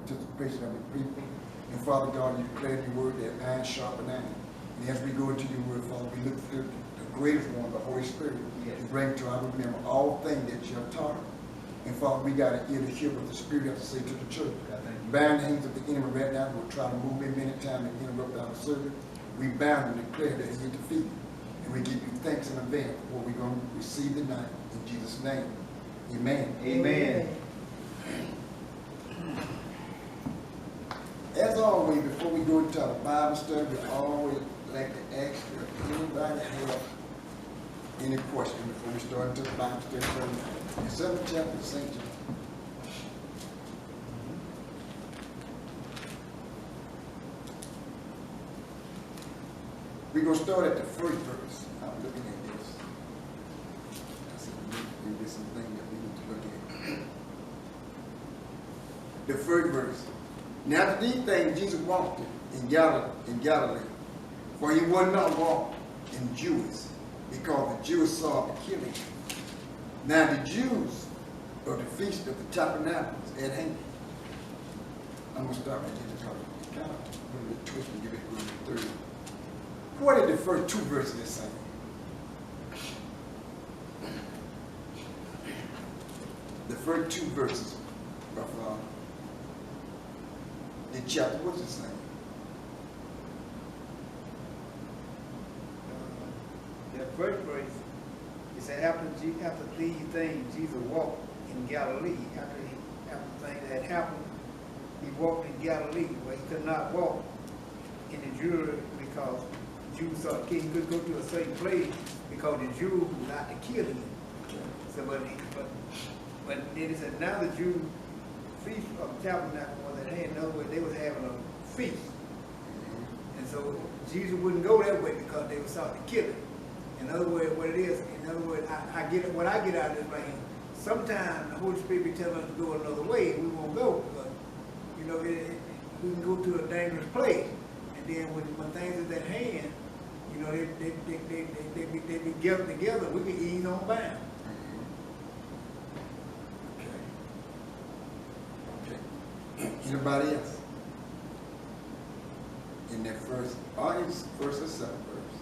participation of the people. And Father God, you declare your word that iron sharpen iron. And as we go into your word, Father, we look for the greatest one, the Holy Spirit, to bring to our remember all things that you have taught us. And Father, we got an ear to hear what the Spirit has to say to the church. Bind the hands of the enemy right now. We'll try to move him many times and interrupt our service. We bound and declare that he is defeated. And we give you thanks in advance for what we're going to receive tonight. In Jesus' name, amen. Amen. As always, before we go into our Bible study, we always like to ask if anybody have any question before we start into the Bible study. In the 7th chapter of St. John. We're going to start at the first verse. I'm looking at this. I said, maybe there's something that we need to look at. The first verse. Now after these things, Jesus walked in Galilee, for he would not walk in Jews, because the Jews saw the killing. Now the Jews of the feast of the tabernacles at hand. I'm going to start right here to talk. Kind of a little twist and give it a little 30. What are the first two verses say? The first two verses of the chapter, what's it saying? The first verse, it said, after these things, Jesus walked in Galilee. After things that happened, he walked in Galilee, where he could not walk in the Jewry because the Jews thought he could go to a certain place because the Jews were out to kill him. So, but then it said, now the Jews feast of tabernacle was at hand. In other words, they was having a feast. And so Jesus wouldn't go that way because they were sought to kill him. In other words, what it is, I get it, what I get out of this right here. Sometimes the Holy Spirit be telling us to go another way, and we won't go because, you know, we can go to a dangerous place. And then when things is at hand, you know, they be gathered together, we can ease on bound. Anybody else? In that first or second verse?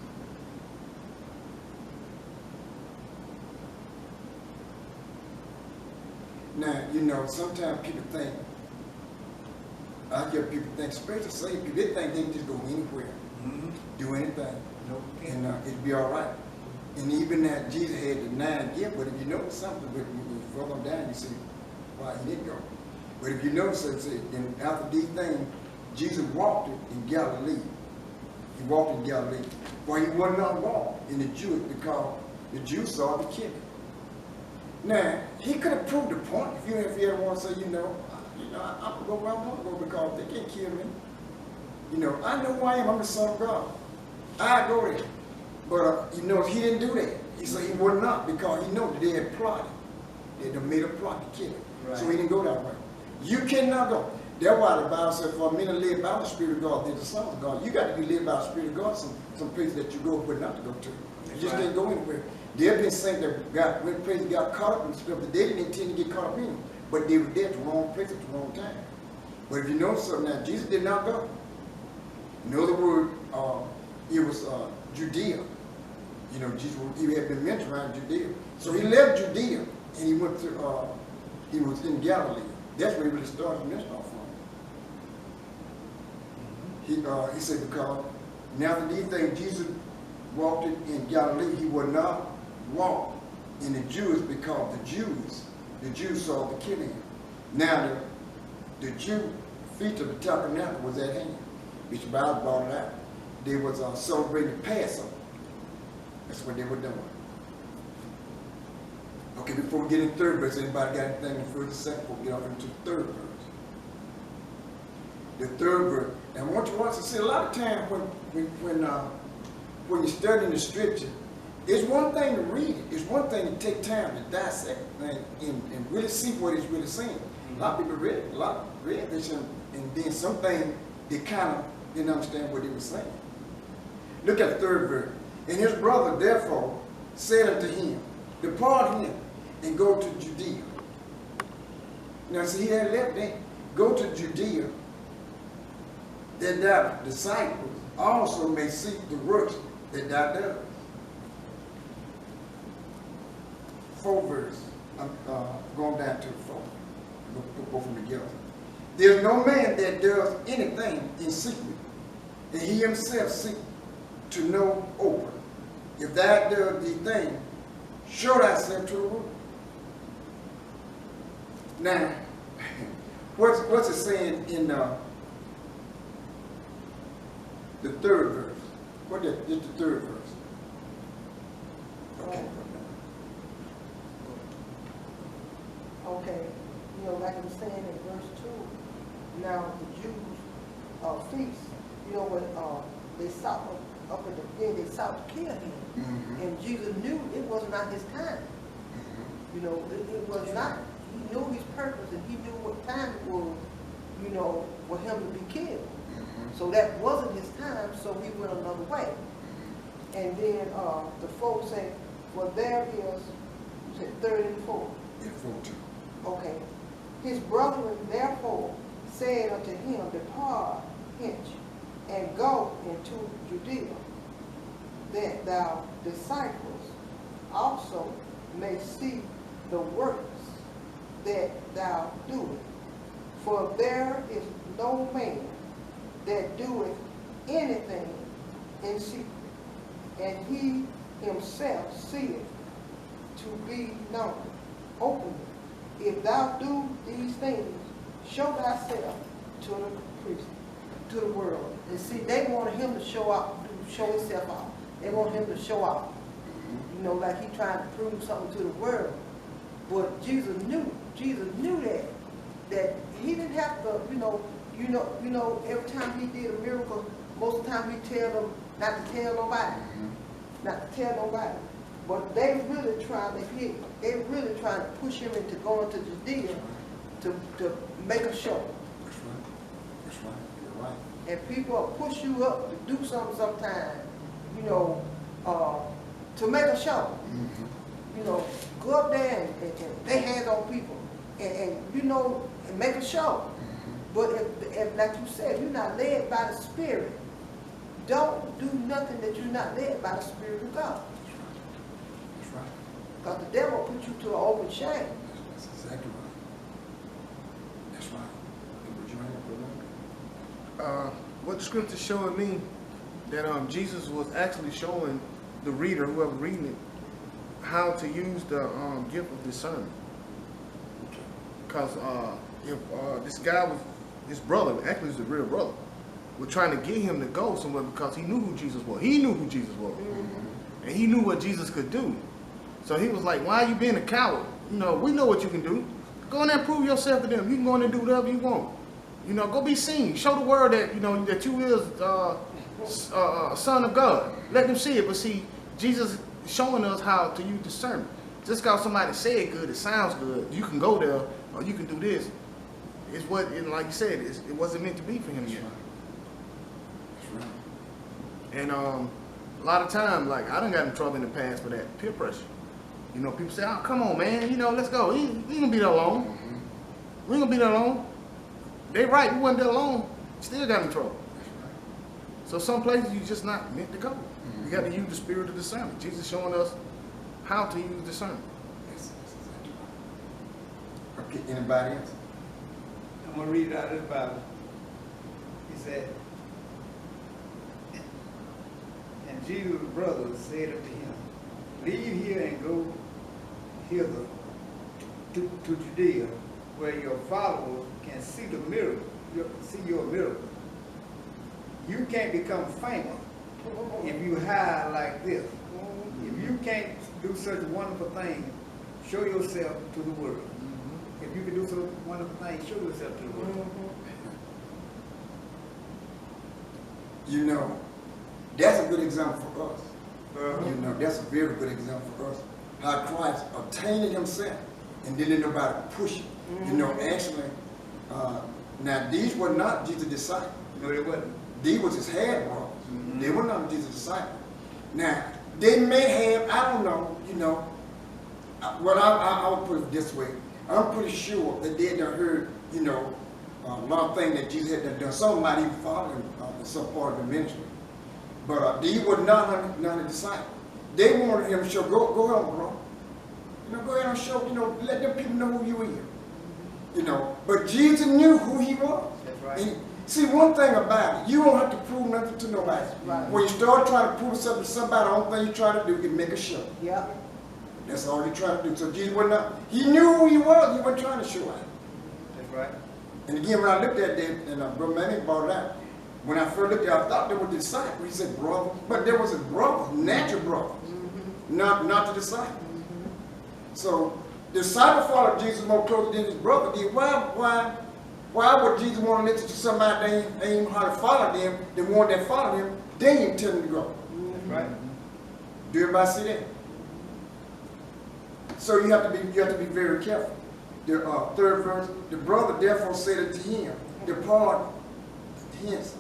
Now, you know, sometimes people think, I hear people think, spiritual saved people, they think they can just go anywhere, do anything, and it'll be all right. And even that Jesus had the 9 gifts, but if you notice something, when you further down, you see why he didn't go. But if you notice, and after these things, Jesus walked in Galilee. He walked in Galilee. For he would not walk in the Jews because the Jews saw the killing. Now, he could have proved the point if you ever want to say, I'm going to go where I want to go because they can't kill me. You know, I know who I am. I'm the Son of God. I go there. But, he didn't do that. He said he would not because he knew that they had plotted. They had made a plot to kill him. Right. So he didn't go that way. You cannot go. That's why the Bible says, for men to live by the Spirit of God, they're the sons of God. You got to be led by the Spirit of God some places that you go but not to go to. You just can't go anywhere. There have been saints that went places, got caught up in stuff that they didn't intend to get caught up in. But they were there at the wrong place at the wrong time. But if you know something now, Jesus did not go. In other words, it was Judea. Jesus, he had been mentored around Judea. So he left Judea and he went to, he was in Galilee. That's where he really started from this off from. He said, because now that these things Jesus walked in Galilee, he would not walk in the Jews because the Jews saw the killing. Now the Jew feast of the tabernacle was at hand. Bishop Bible brought it out. They was celebrating the Passover. That's what they were doing. Okay, before we get into the third verse, anybody got anything in the first and second before we get off into the third verse? The third verse. And I want you to see a lot of times when you're studying the scripture, it's one thing to read it. It's one thing to take time to dissect and really see what it's really saying. A lot of people read this and then something they kind of didn't understand what he was saying. Look at the third verse. And his brother therefore said unto him, depart him and go to Judea. Now see, he had left there. go to Judea, that thy disciples also may see the works that thou doest. 4 verse. I'm going down to the 4. Put both of them together. There's no man that does anything in secret, and he himself seek to know open. If thou does these things, show thyself to the world. Now, what's it saying in the 3rd verse? What is the 3rd verse? Okay. Okay, you know, like I was saying in verse 2, now the Jews' feast, you know, when they sought up at the beginning, they sought to kill him. Mm-hmm. And Jesus knew it was not his time. Mm-hmm. You know, it was not. He knew his purpose and he knew what time it was, you know, for him to be killed. Mm-hmm. So that wasn't his time, so he went another way. And then the folks say, well, there is, you said 3rd and 4th. In 14. Okay. His brethren therefore said unto him, depart hence, and go into Judea, that thy disciples also may see the works that thou doest. For there is no man that doeth anything in secret, and he himself seeth to be known openly. If thou do these things, show thyself to the priest, to the world. And see, they wanted him to show himself out. They want him to show out. You know, like he trying to prove something to the world. But Jesus knew that he didn't have to, every time he did a miracle, most of the time he tell them not to tell nobody. Not to tell nobody. But they really trying to push him into going to Judea to make a show. That's right. That's right. You're right. And people will push you up to do something sometime, to make a show. Mm-hmm. Go up there and lay hands on people and make a show. Mm-hmm. But if, like you said, you're not led by the Spirit, don't do nothing that you're not led by the Spirit of God. That's right. Because the devil will put you to an open shame. That's exactly right. That's right. Would you mind, What the scripture showing me that Jesus was actually showing the reader, whoever reading it, how to use the gift of discernment. Because if this guy was his brother, actually was a real brother, was trying to get him to go somewhere because he knew who Jesus was. He knew who Jesus was. And he knew what Jesus could do. So he was like, why are you being a coward? We know what you can do. Go in there and prove yourself to them. You can go in there and do whatever you want. Go be seen. Show the world that, that you is son of God. Let them see it. But see, Jesus is showing us how to use discernment. Just because somebody said good, it sounds good, you can go there, or you can do this. It's what, like you said, it wasn't meant to be for him yet. That's right. And a lot of times, like, I done got in trouble in the past for that peer pressure. People say, oh, come on, man, let's go. We ain't gonna be there long. Mm-hmm. We ain't gonna be there long. They right, we wasn't there long, still got in trouble. That's right. So some places you just not meant to go. Mm-hmm. You got to use the spirit of discernment. Jesus showing us how to use discernment. That's exactly right. Okay, anybody else? I'm going to read it out of the Bible. He said, and Jesus' brothers said unto him, leave here and go hither to Judea, where your followers can see the miracle, see your miracle. You can't become famous if you hide like this. If you can't do such wonderful things, show yourself to the world. If you can do such wonderful things, show yourself to the world. That's a good example for us. That's a very good example for us. How Christ obtained himself and didn't let nobody push him. Actually, now these were not Jesus' disciples. No, they wasn't. These was his half brothers. They were not Jesus' disciples. Now, they may have, I don't know, well, I would put it this way. I'm pretty sure that they had heard, a lot of things that Jesus had done. Some might even follow him in some part of the ministry. But these were none of the disciples. They wanted him to show, go on, bro. Go ahead and show, let them people know who you are. But Jesus knew who he was. That's right. And see, one thing about it, you don't have to prove nothing to nobody. Right. When you start trying to prove something to somebody, the only thing you try to do is make a show. Yep. That's all you try to do. So Jesus was not, he knew who he was. He wasn't trying to show out. That's right. And again, when I looked at that, and Brother Manning brought it out, when I first looked at it, I thought they were disciples. He said brother, but there was a brother, natural brother, not the disciple. So the disciple followed Jesus more closely than his brother did. Why would Jesus want to listen to somebody that ain't even how to follow them? The one that followed him, they didn't tell him to go. That's right. Do everybody see that? So you have to be very careful. The third verse, the brother therefore said unto him, depart hence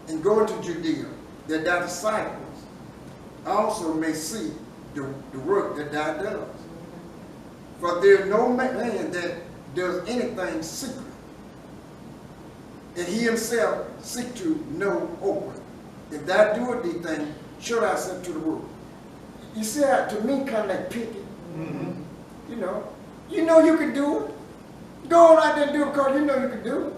and go into Judea, that thy disciples also may see the work that thou doest. For there is no man that does anything secret, and he himself seek to know open. If thou doest these things, show thyself to the world. You see how, to me, kind of like picking. You know you can do it. Go on out there and do it because you know you can do it.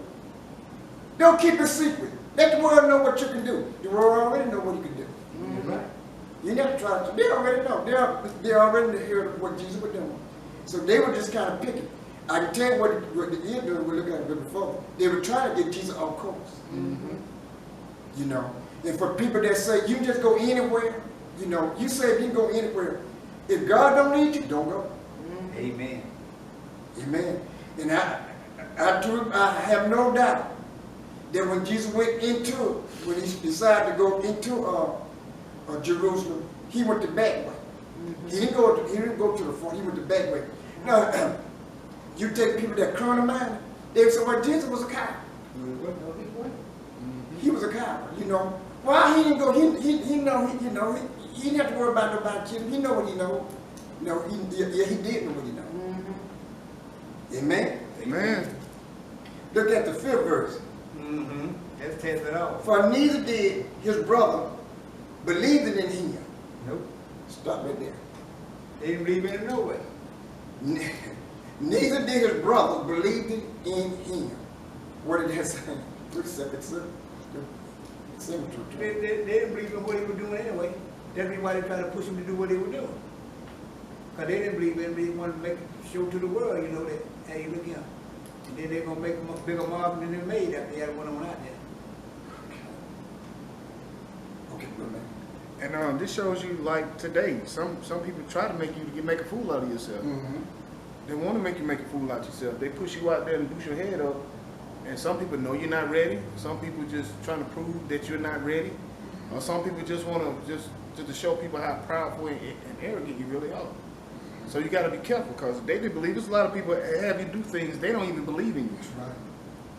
Don't keep it secret. Let the world know what you can do. The world already know what you can do. Right. You never try to. They already know. They already heard what Jesus was doing. So they were just kind of picking. I can tell you what the end doing. We looked at it before. They were trying to get Jesus off course. And for people that say you just go anywhere, you say if you can go anywhere, if God don't need you, don't go. Amen. Amen. And I have no doubt that when Jesus went when he decided to go into Jerusalem, he went the back way. He didn't go to the front. He went the back way. Now, you take people that current mind, they say, well, Jesus was a coward. He was a coward. Why he didn't go? He didn't have to worry about nobody killing. He know what he know. He did know what he know. Amen. Amen. Look at the 5th verse. Let's test it out. For neither did his brother believe in him. Nope. Stop right there. They didn't believe in it no way. Neither did his brother believe in him. What did that say? They didn't believe in what he was doing anyway. That's why they tried to push him to do what he was doing. Because they didn't believe in him. They wanted to make show to the world, that, hey, look here. And then they're going to make them a bigger mob than they made after they had one on out there. Okay, good man. And this shows you, like today, some people try to make you make a fool out of yourself. They want to make you make a fool out of yourself. They push you out there and boost your head up. And some people know you're not ready. Some people just trying to prove that you're not ready. Or some people just want to just to show people how proudful and arrogant you really are. So you got to be careful because they didn't believe. There's a lot of people have you do things they don't even believe in you. Right.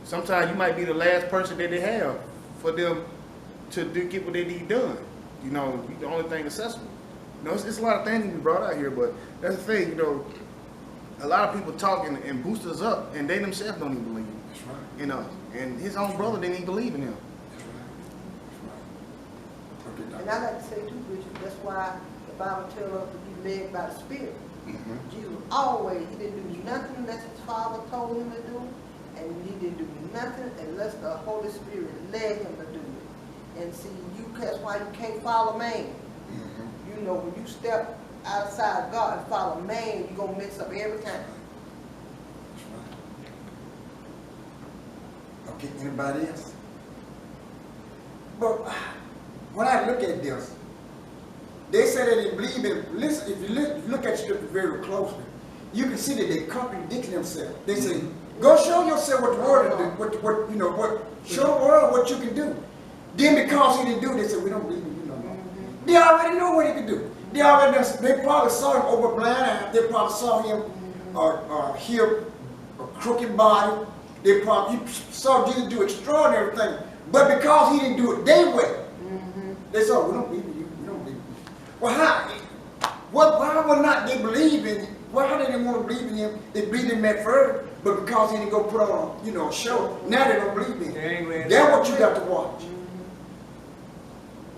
Sometimes you might be the last person that they have for them to get what they need done. You're the only thing accessible. It's a lot of things to be brought out here, but that's the thing. A lot of people talk and boost us up, and they themselves don't even believe. That's right. And his own brother didn't even believe in him. That's right. And I like to say too, Bishop, that's why the Bible tells us to be led by the Spirit. Jesus always, he didn't do nothing unless his Father told him to do, and he didn't do nothing unless the Holy Spirit led him to do it. And see, that's why you can't follow man. When you step outside God and follow man, you're going to mess up every time. That's right. Okay, anybody else? But when I look at this, they say they didn't believe in it. Listen, if you look at scripture very closely, you can see that they contradict themselves. They say, go show yourself what the word is, show the world what you can do. Then because he didn't do it, they said, we don't believe in you no more. They already know what he could do. They probably saw him over blind eyes. They probably saw him heal a crooked body. They probably saw Jesus do extraordinary things. But because he didn't do it their way, they said, we don't believe in you. We don't believe in you. Well, why would not they believe in you? Well, how they didn't want to believe in him? They believed in him at first, but because he didn't go put on, a show, now they don't believe in him. That's what you got to watch.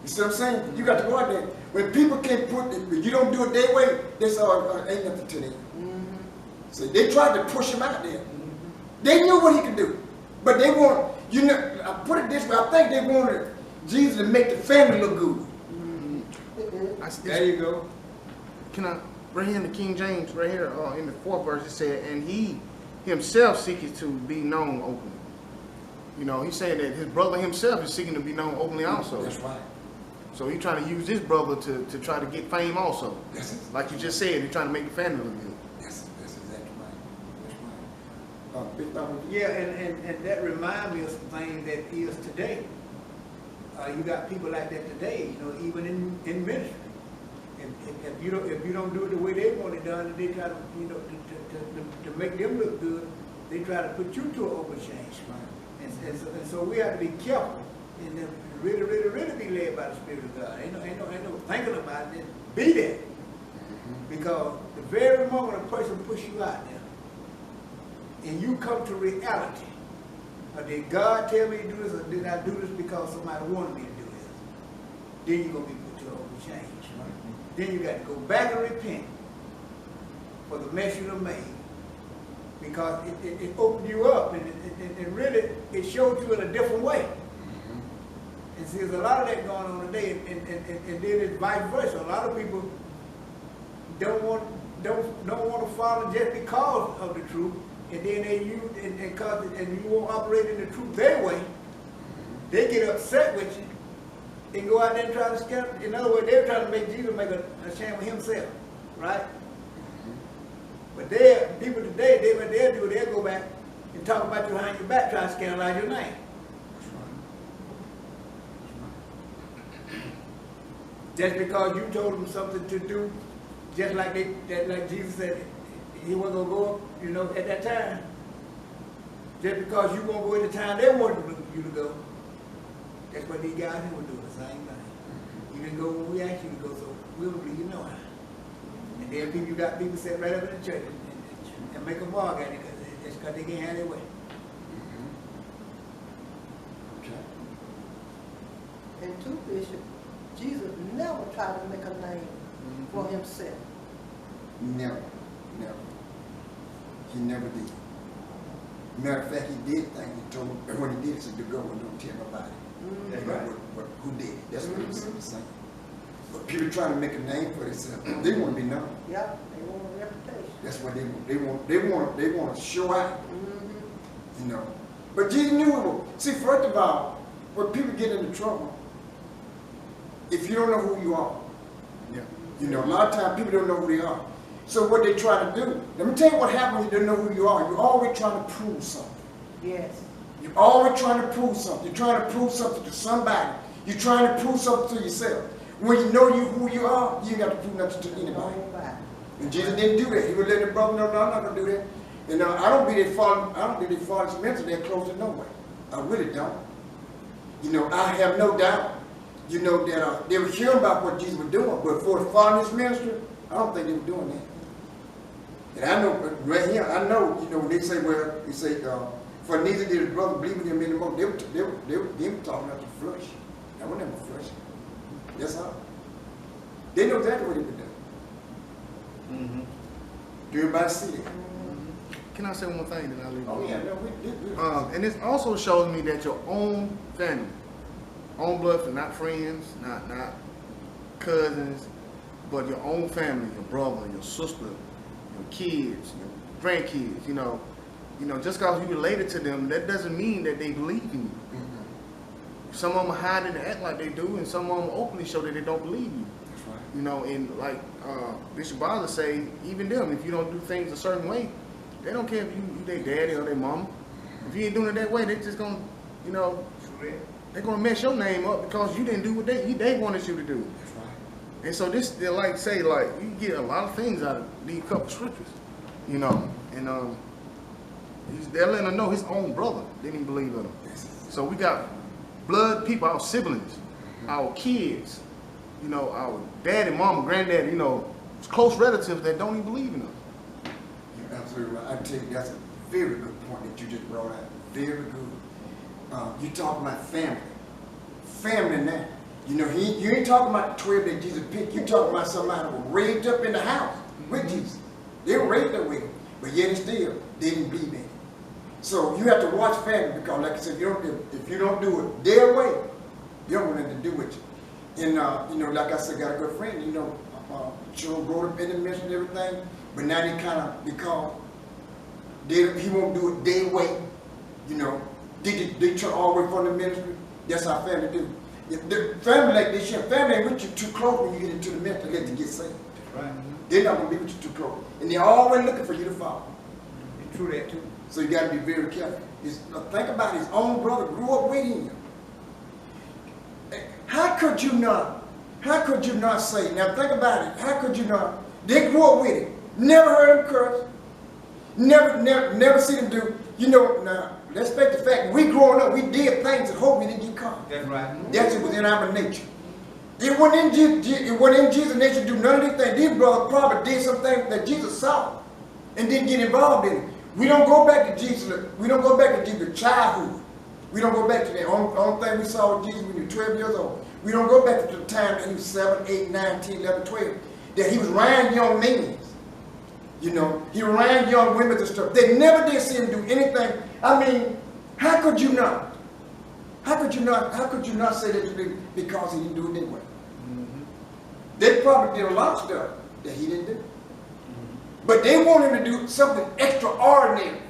You see what I'm saying? You got to watch that. When people can't put it, if you don't do it their way, that's all, ain't nothing to them. So they tried to push him out there. They knew what he could do. But they want, I put it this way, I think they wanted Jesus to make the family look good. There you go. Can I, right here in the King James, right here in the 4th verse, it said, and he himself seeketh to be known openly. He's saying that his brother himself is seeking to be known openly also. That's right. So he's trying to use his brother to try to get fame also. Like you just said, he's trying to make the family look good. That's exactly right. That's right. Yeah, and that reminds me of some things that is today. You got people like that today, even in ministry. If you don't do it the way they want it done, they try to to make them look good, they try to put you to an open shame. Right. And so we have to be careful and then really be led by the Spirit of God. Ain't no thinking about it. Be there. Because the very moment a person push you out there and you come to reality, or did God tell me to do this, or did I do this because somebody wanted me to do this? Then you're going to be put to an open shame. Then you got to go back and repent for the mess you have made, because it opened you up and it really showed you in a different way. And see, there's a lot of that going on today, and then it's vice versa. A lot of people don't want to follow just because of the truth, and then they use and you won't operate in the truth their way. They get upset with you and go out there and try to scare. In other words, they're trying to make Jesus make a shame of himself, right? But people today, what they'll do, they'll go back and talk about you behind your back, try to scandalize your name. Just because you told them something to do, just like like Jesus said, he wasn't going to go up, at that time. Just because you won't go at the time they wanted you to go. That's what these guys here were doing, the same thing. You didn't go when we asked you to go, so we don't believe you know how. And then you got people sit right up in the church and make a mark at it because they can't have their way. Okay. And two, Bishop, Jesus never tried to make a name for himself. Never. He never did. Matter of fact, he did think, he told him, when he did, he said, to go and don't tell nobody. That's right. Who did it? That's what he was saying. But people trying to make a name for themselves, they want to be known. Yeah, they want a reputation. That's what they want. They want to show out. But Jesus knew it was. See, first of all, when people get into trouble, if you don't know who you are, a lot of times people don't know who they are. So what they try to do, let me tell you what happens when you don't know who you are. You're always trying to prove something. Yes. You're always trying to prove something. You're trying to prove something to somebody. You're trying to prove something to yourself. When you know who you are, you ain't got to prove nothing to anybody. And Jesus didn't do that. He would let the brother know, no, I'm not going to do that. And I don't believe they follow his mentor that close to nowhere. I really don't. I have no doubt, that they were hearing about what Jesus was doing, but for following his ministry, I don't think they were doing that. And I know, right here, when they say, for neither did his brother believe in him anymore, they were talking about the flesh. That wasn't the flesh. That's all. They know exactly what he would do. Do everybody see that? Can I say one thing that I leave? Oh yeah, no, we did. And this also shows me that your own family, own blood, not friends, not cousins, but your own family, your brother, your sister, your kids, your grandkids, just because you related to them, that doesn't mean that they believe in you. Some of them hide and act like they do, and some of them openly show that they don't believe you. That's right. And like Bishop Bala say, even them, if you don't do things a certain way, they don't care if you their daddy or their mama. If you ain't doing it that way, they just gonna, they're gonna mess your name up because you didn't do what they wanted you to do. That's right. And so this, they say you get a lot of things out of these couple scriptures, and they're letting them know his own brother didn't even believe in him. So we got blood people, our siblings, our kids, our daddy, mama, granddaddy, close relatives that don't even believe in us. absolutely right. I tell you, that's a very good point that you just brought out. Very good. You talking about family. Family now. You know, you ain't talking about the 12 that Jesus picked. You talking about somebody that was raised up in the house with Jesus. They were raised up with him, but yet and still, they didn't believe in him. So you have to watch family because, like I said, if you don't do it their way, you don't want nothing to do with you. And, you know, like I said, got a good friend, you know, children grew up in the mission and everything, but now they kind of, because he won't do it their way, you know. They turn all the way from the ministry. That's how family do. If the family like this, family ain't with you too close when you get into the ministry to let you get saved. Right. They're not going to be with you too close. And they're always looking for you to follow. It's true that too. So you got to be very careful. Think about his own brother grew up with him. How could you not say, now think about it, how could you not, they grew up with him, never heard him curse, never seen him do, you know, now, let's face the fact, we growing up, we did things that hope we didn't get caught. That's right. That's what was in our nature. It wasn't in Jesus' nature to do none of these things. These brothers probably did something that Jesus saw and didn't get involved in it. We don't go back to Jesus. We don't go back to Jesus' childhood. We don't go back to that. Only thing we saw with Jesus when he was 12 years old. We don't go back to the time that he was 7, 8, 9, 10, 11, 12. That he was around young men. You know, he was around young women and stuff. They never did see him do anything. I mean, how could you not? How could you not say that because he didn't do it anyway? Mm-hmm. They probably did a lot of stuff that he didn't do. Mm-hmm. But they want him to do something extraordinary.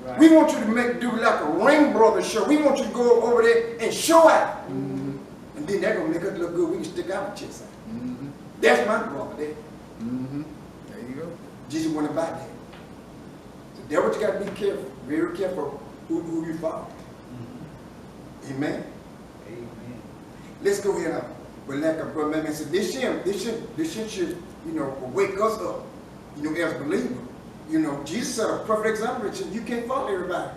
Right. We want you to do like a Ring Brothers show. We want you to go over there and show out. Mm-hmm. And then they're going to make us look good. We can stick our chest out. Mm-hmm. That's my brother there. Mm-hmm. There you go. Jesus went about that. So that's what you got to be careful, very careful who you follow. Mm-hmm. Amen. Amen. Let's go here now. But like a brother man said, this should, you know, wake us up, you know, as believers. You know, Jesus set a perfect example. He said, you can't follow everybody.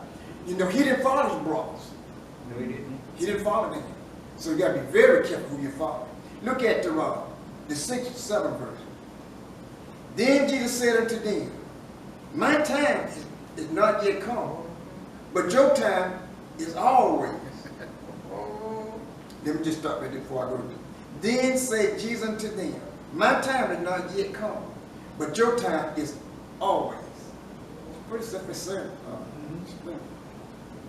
You know, he didn't follow his brothers. No, he didn't. He didn't follow them. So you got to be very careful who you follow. Look at the 6th, 7th verse. Then Jesus said unto them, my time is not yet come, but your time is always. Let me just stop right there before I go to this. Then said Jesus unto them, my time is not yet come, but your time is always. It's pretty self-certain.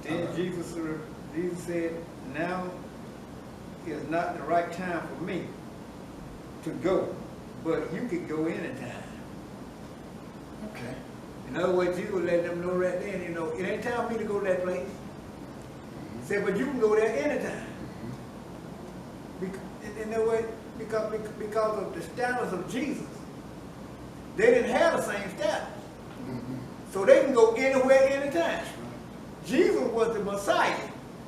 Then Jesus said, now is not the right time for me to go, but you can go anytime. Okay. In other words, Jesus would let them know right then, you know, it ain't time for me to go to that place. He said, but you can go there anytime. In other words, because of the status of Jesus, they didn't have the same status. So they can go anywhere, anytime. Jesus was the Messiah.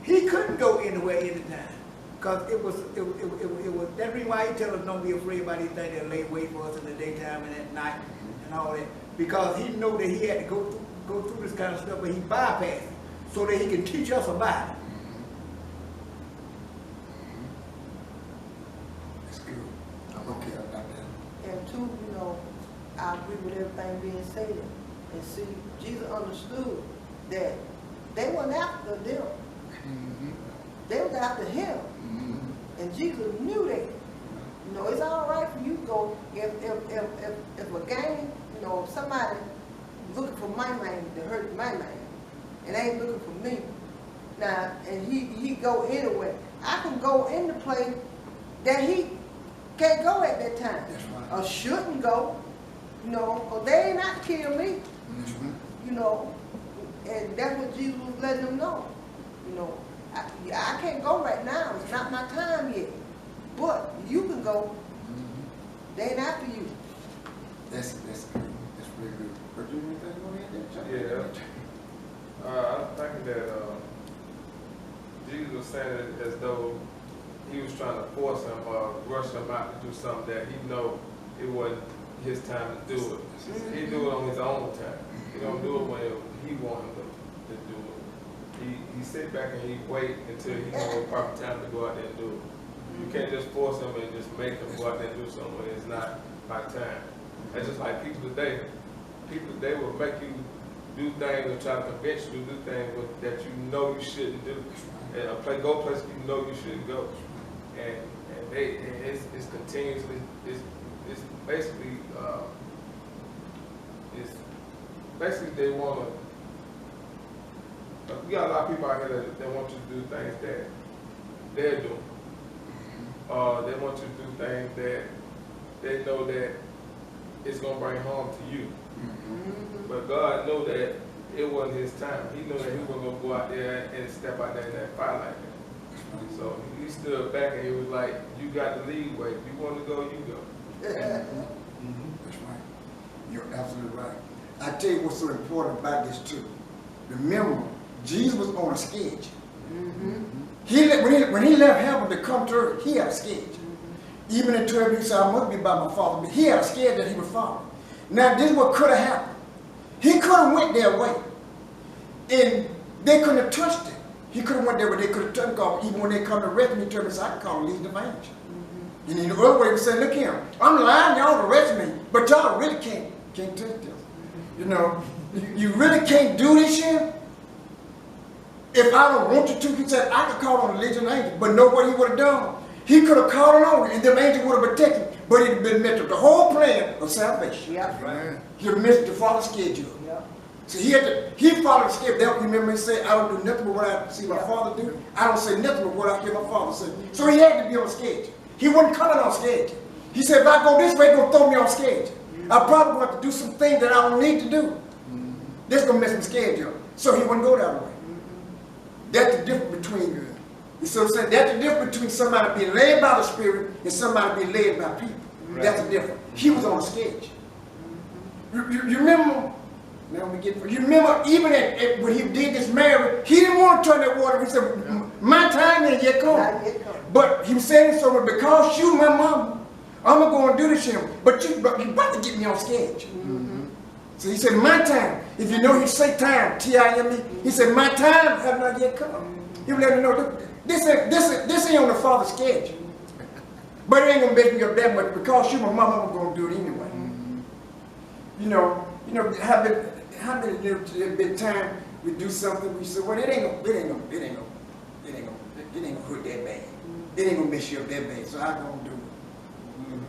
He couldn't go anywhere, anytime. Because it was that reason why he tells us don't be afraid about these things that lay wait for us in the daytime and at night and all that. Because he knew that he had to go through this kind of stuff, but he bypassed it so that he can teach us about it. That's good. Okay, I got that. And two, you know, I agree with everything being said. And see, Jesus understood that they weren't after them. Mm-hmm. They was after him. Mm-hmm. And Jesus knew that. You know, it's all right for you to go if a gang, you know, if somebody looking for my man to hurt my man, and ain't looking for me. Now, and he go anywhere. I can go in the place that he can't go at that time. That's right. Or shouldn't go, you know, because they ain't not kill me. Mm-hmm. You know, and that's what Jesus was letting them know. You know, I can't go right now. It's not my time yet. But you can go. Mm-hmm. They ain't after you. That's good. That's really good. But do you anything on Yeah. I'm thinking that Jesus was saying it as though he was trying to force him or rush him out to do something that he know it wasn't his time to do it. Mm-hmm. He do it on his own time. He don't do it when he want him to do it. He sit back and he wait until he know the proper time to go out there and do it. You can't just force him and just make him go out there and do something when it's not my time. That's just like people today. people, they will make you do things and try to convince you to do things that you know you shouldn't do. And go places you know you shouldn't go. And it's continuously, it's basically, they want to, we got a lot of people out here that want you to do things that they're doing. They want you to do things that they know that it's going to bring harm to you. But God knew that it wasn't his time. He knew that he wasn't going to go out there and step out there in that fire like that. So he stood back and he was like, you got the lead way. If you want to go, you go. That's right. You're absolutely right. I tell you what's so important about this too. Remember, Jesus was on a schedule. When he left heaven to come to earth, he had a schedule. Even in 12, he said, I must be by my Father, but he had a schedule that he would follow. Now, this is what could have happened. He could have went their way, and they couldn't have touched him. He could have went there, but they could have touched him, because even when they come to arrest him, he told them, I can call lead the angel. And in the other way, he said, look here, I'm lying, y'all arrest me, but y'all really can't touch this. You know, you really can't do this here. If I don't want you to, he said, I could call on the legion angel, but know what he would have done? He could have called on, and them angels would have protected him, but he'd been missed the whole plan of salvation. Yep. Right. He would have missed the Father's schedule. Yep. So he followed the schedule. That remember he said, I don't do nothing but what I see my Father do. I don't say nothing but what I hear my Father say. So he had to be on schedule. He wasn't coming on schedule. He said, if I go this way, it's going to throw me on schedule. I probably want to do some things that I don't need to do. This is going to mess my schedule. So he wouldn't go that way. That's the difference between, you see what I'm saying? That's the difference between somebody being led by the Spirit and somebody being led by people. Right. That's the difference. He was on a schedule. You remember, now we get, you remember even when he did this marriage, he didn't want to turn that water. He said, my time ain't yet come. But he was saying so, because you my mama, I'm going to go and do this here. But you about to get me on schedule. So he said, my time. If you know he say time, T-I-M-E, he said, my time have not yet come. He would let me know, look, this ain't on the Father's schedule. But it ain't going to make me up that much, because you my mama, I'm going to do it anyway. You know, how many little bit time we do something, we say, well, it ain't gonna hurt that bad. It ain't gonna mess you up that bad, so I'm gonna do it.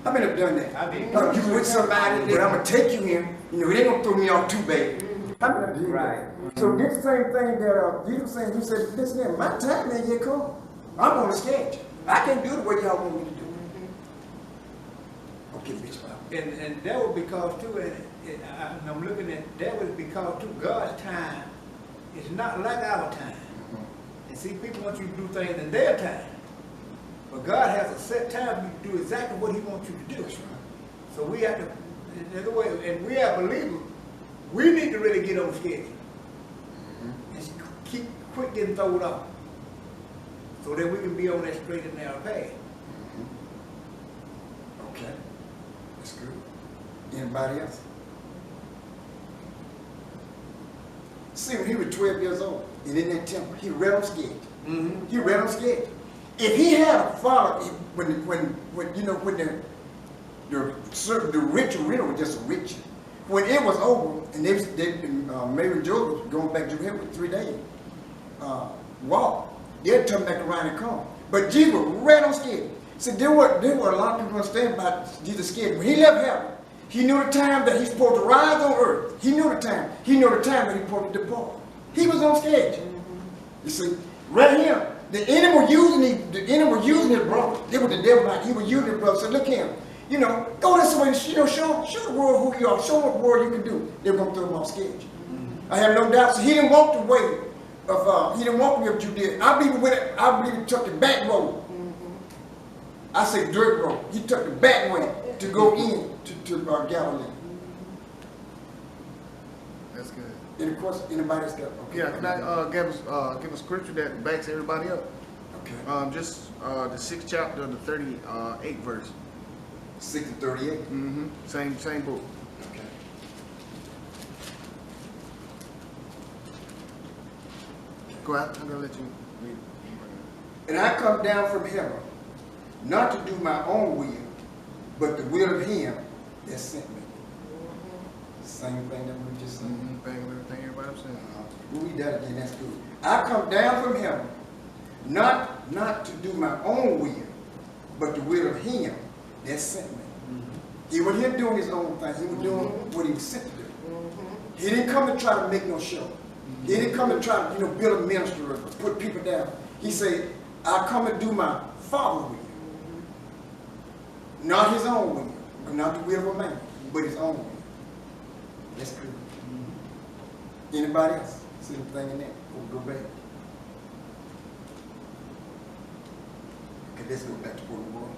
How many have done that? I mean, you with somebody, but I'm gonna take you in, it ain't gonna throw me off too bad. How many have done that? So this same thing that Jesus saying, he said, listen here, my time ain't yet come. I'm on the schedule. I can't do the way y'all want me to do it. Okay, bitch. And that was because too, and I'm looking at, that was because too, God's time is not like our time. And see, people want you to do things in their time. But God has a set time you to do exactly what he wants you to do. So we have to, in other way, and we are believers, we need to really get on schedule. And quit getting thrown off. So that we can be on that straight and narrow path. Okay. That's good. Anybody else? See, when he was 12 years old, and in that temple, he read on schedule. He read on schedule. If he had a father, when the ritual really was just a ritual. When it was over, and Mary and Joseph going back to Jerusalem for 3 days walk, they'd turn back around and come. But Jesus was read on schedule. See, there were a lot of people understand about Jesus' schedule. When he left heaven, he knew the time that he's supposed to rise on earth. He knew the time. He knew the time that he's supposed to depart. He was on schedule. You see, right here, the enemy was using his brother. It was the devil. He was using his brother. So look here, go this way. Show the world who you are. Show what world you can do. They were going to throw him off schedule. I have no doubt. So he didn't walk the way of Judea. I believe he took the back road. I say dirt road. He took the back way to go in to Galilee. That's good. And of course, anybody's got. Okay. Yeah, can I give a scripture that backs everybody up? Okay. Just the 6th chapter, the 38th verse. 6 and 38. Same book. Okay. Go out. I'm gonna let you read. And I come down from heaven, not to do my own will, but the will of him that sent me. Same thing that we just said. Bang with everything everybody was saying. We'll read that again, that's good. I come down from heaven, not to do my own will, but the will of him that sent me. He wasn't here doing his own thing. He was doing what he was sent to do. He didn't come to try to make no show. He didn't come to try to, build a ministry or put people down. He said, I come to do my Father's will. Not his own will, not the will of a man, but his own will. That's good. Anybody else see anything in that? We'll go back. Okay, let's go back to where we were.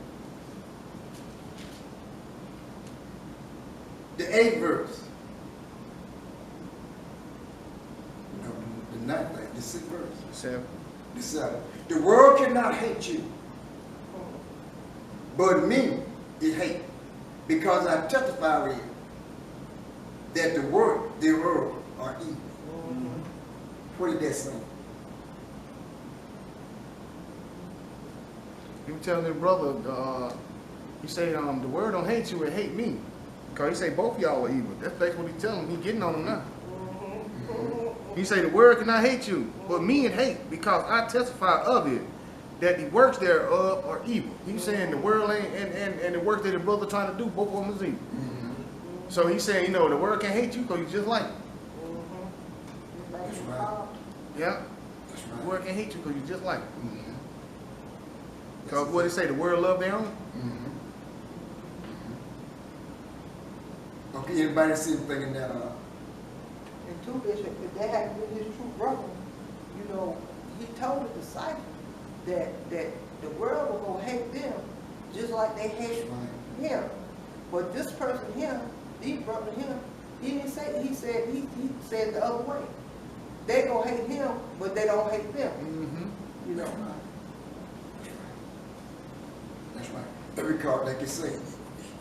The 8th verse. No, the 9th verse, the 6th verse. 7. The 7th. The world cannot hate you, but me it hate, because I testify with you that the work thereof are evil. What did that say? He was telling his brother, he said, the word don't hate you, it hate me. Because he said both y'all are evil. That's basically what he's telling him. He's getting on him now. He said the word cannot hate you, but me it hate, because I testify of it, that the works thereof are evil. He's saying the world ain't, and the works that the brother trying to do, both of them is evil. So he's saying, the word can't hate you because you just like it. That's right. Yeah. That's The right. word can't hate you because you just like it. Because what did it say? The word love their own? Okay, anybody see anything in that? And two, Bishop, if that had been his true brother, he told the disciples that the world was going to hate them just like they hate him. But this person here, these brother here, he didn't say, he said the other way. They gonna hate him, but they don't hate them. That's right. That's right. Because, like you say,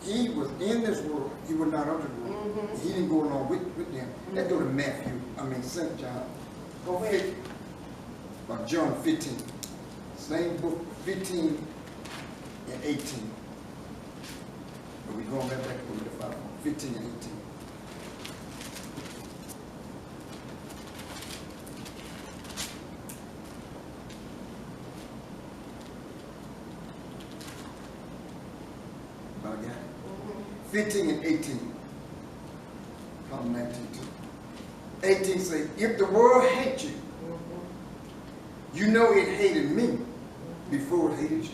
he was in this world. He was not of the world. He didn't go along with them. Let's go to St. John. Go ahead. John 15. Same book, 15 and 18. But we're going back to the 5, 15 and 18. About got it? 15 and 18. Probably 19 too. 18 say, if the world hates you, you know it hated me before it hated you.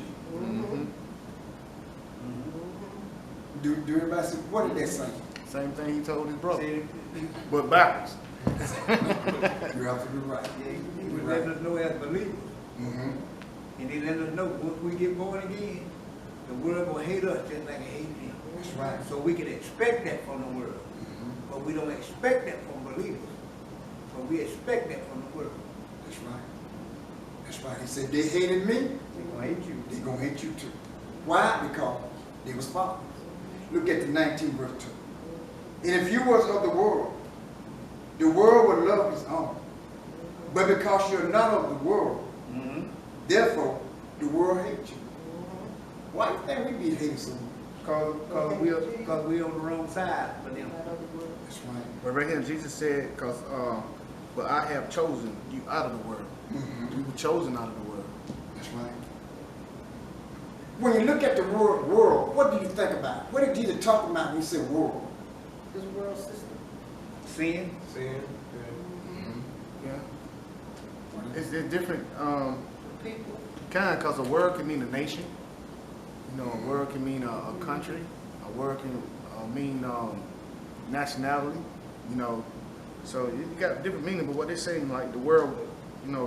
Do everybody say, what did that say? Same thing he told his brother. But backwards. You're absolutely right. He was letting us know as believers. And he let us know once we get born again, the world will hate us just like it hated him. That's right. So we can expect that from the world. But we don't expect that from believers. But we expect that from the world. That's right. That's right. He said, they hated me, They're going to hate you. they're going to hate you too. Why? Because they was fathers. Look at the 19th verse 2. And if you was of the world would love his own. But because you're not of the world, therefore the world hates you. Why do you think we be hated so much? Because we're on the wrong side for them. That's right. But right here, Jesus said, but I have chosen you out of the world. You were chosen out of the world. That's right. When you look at the word world, what do you think about? What did Jesus talk about when he said world? This world system. Sin. Sin. Yeah. It's different People. kind, because a word can mean a nation. A word can mean a country. A word can mean nationality. So you got different meaning. But what they're saying, like the world,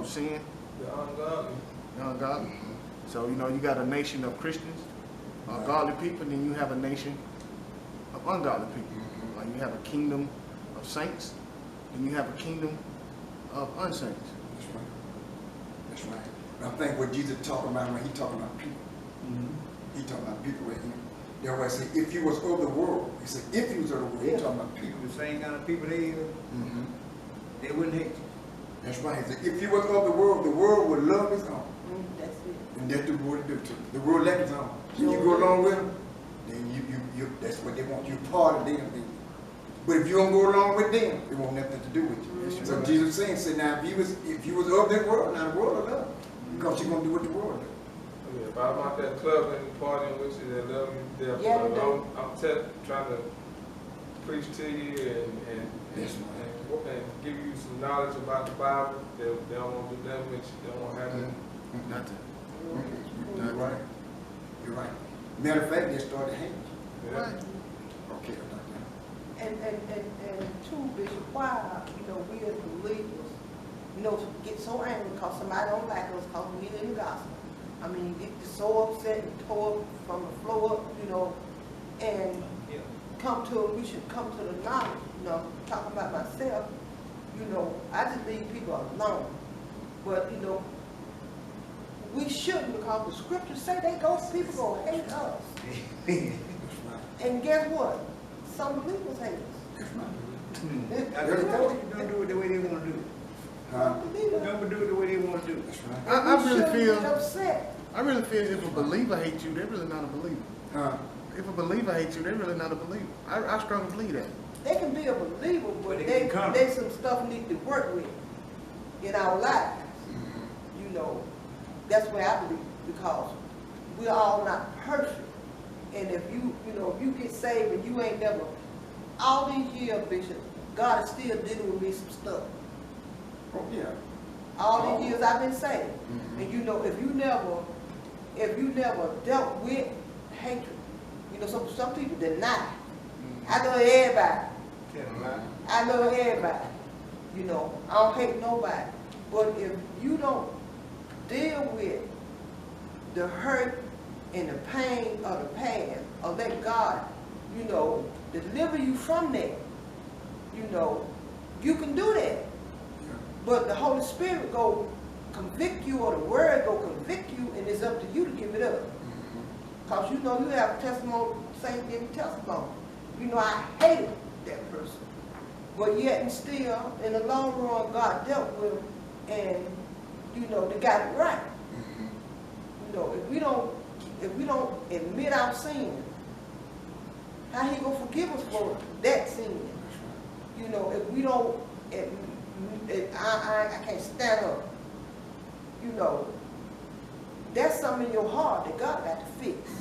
sin, The ungodly. ungodly. So you got a nation of Christians, godly people, and then you have a nation of ungodly people. Like you have a kingdom of saints, and you have a kingdom of unsaints. That's right. That's right. But I think what Jesus talking about when he talking about people, he talking about people right here. They always say, if you was of the world, he said, if you was of the world, he talking about people. The same kind of people they wouldn't hate you. That's right. He said, if you was of the world would love his own. That's it. And that's the world do too. The world like his own. When you go along with them, then you that's what they want. You're part of them. But if you don't go along with them, it won't have nothing to do with you. So Jesus said, now if you was of that world, now the world will love you. Because you're going to do what the world does. Yeah, if I'm out there clubbing and partying with you, they love you to death. Yeah, But they do. I'm trying to preach to you and give you some knowledge about the Bible. They don't want to do that with you. They don't want to have that. Nothing. You're right. You're right. Matter of fact, they started hating you. Yeah. Okay, And two, Bishop, why, we as believers, get so angry because somebody don't like us because we in the gospel. I mean, get so upset and tore up from the floor up, and we should come to the knowledge, talking about myself, I just leave people alone. But, we shouldn't, because the scriptures say people gonna hate us. And guess what? Some believers hate us. I just told you don't do it the way they want to do it. Don't do it the way they want to do it. I really feel. Get upset. I really feel if a believer hates you, they're really not a believer. If a believer hates you, they're really not a believer. I strongly believe that. They can be a believer, but they can there's some stuff need to work with in our lives. That's where I believe, because we're all not perfect. And if if you get saved and you ain't never, all these years, Bishop, God is still dealing with me some stuff. Oh, yeah. All these years I've been saved. And if you never dealt with hatred, some people deny. I know everybody. I know everybody. I don't hate nobody. But if you don't deal with the hurt and the pain of the past, or let God, deliver you from that, you can do that. But the Holy Spirit go convict you, or the Word go convict you, and it's up to you to give it up. Because you have testimony, same giving testimony. I hated that person. But yet and still, in the long run, God dealt with them, and, they got it right. If we don't admit our sin, how he gonna forgive us for that sin? If we don't, I can't stand up. That's something in your heart that God got to fix.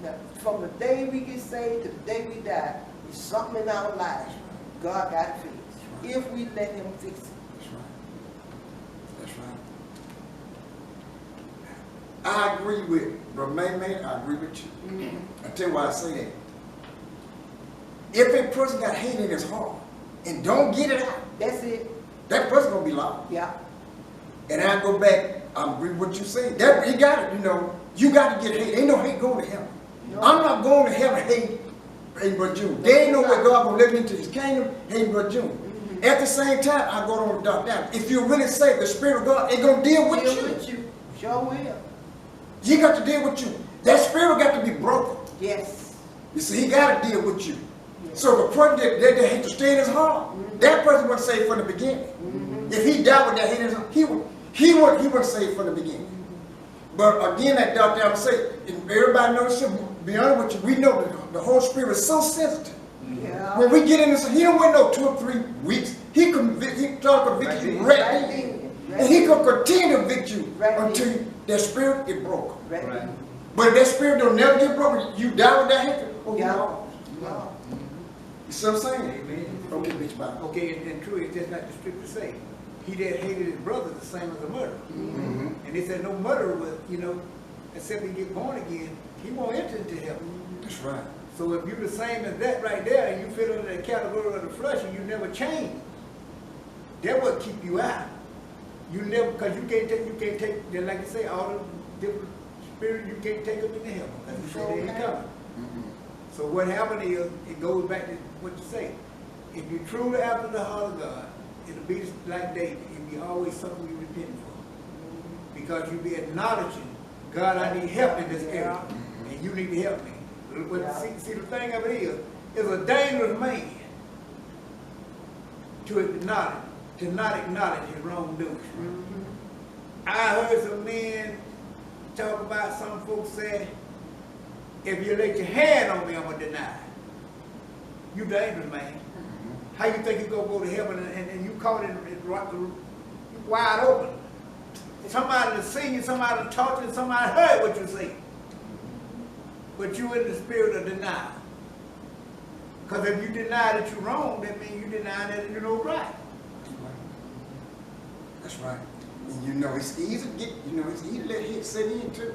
Now, from the day we get saved to the day we die, it's something in our lives God got to fix. If we let him fix it. That's right. I agree with Brother Mayman, I agree with you. I tell you why I say that. If a person got hate in his heart and don't get it out, That's it. that person gonna be lost. Yeah. And I go back, I agree with what you say. That he got it, you got to get hate. Ain't no hate going to heaven. No. I'm not going to heaven hating but you. There ain't no way God gonna let me into his kingdom hating but you. At the same time, I go on the dark down. If you really say the Spirit of God ain't gonna deal with you. Sure will. He got to deal with you. That spirit got to be broken. Yes. You see, he got to deal with you. Yes. So the person that hate to stay in his heart, that person wasn't saved from the beginning. If he died with that hate in his heart, he wasn't saved from the beginning. But again, that Dr. Allen say, and everybody knows, to be honest with you, we know that the Holy Spirit is so sensitive. Yeah. When we get in this, he don't wait no 2 or 3 weeks. He try to convict you right then. And he can continue to convict you until that spirit is broken. Right. But if that spirit don't never get broken, you die with that hatred. Oh, Yeah. no. You see what I'm saying? Amen. Okay, bitch, bye. Okay, and true, it's just like the scripture say. He that hated his brother the same as a murderer. And they said no murderer will, except he get born again, he won't enter into heaven. That's right. So if you're the same as that right there, and you fit under the category of the flesh, and you never change, that will keep you out. You never, because you can't take, just like you say, all the different spirits, you can't take them into heaven. Because you say they ain't coming. So what happened is, it goes back to what you say. If you're truly after the heart of God, it'll be like David. It'll be always something you repent for. Because you'll be acknowledging, God, I need help in this area. And you need to help me. But see, the thing of it is a dangerous man to not acknowledge his wrongdoing. I heard some men talk about, some folks say, if you lay your hand on me, I'm going to deny it. you dangerous, man. How you think you gonna go to heaven and you caught it wide open? Somebody to sing you, somebody to talk to you, somebody heard what you say. But you in the spirit of denial. Because if you deny that you're wrong, that means you deny that you're no right. That's right. And you know, it's easy to get, you know, it's easy to let hit set in too.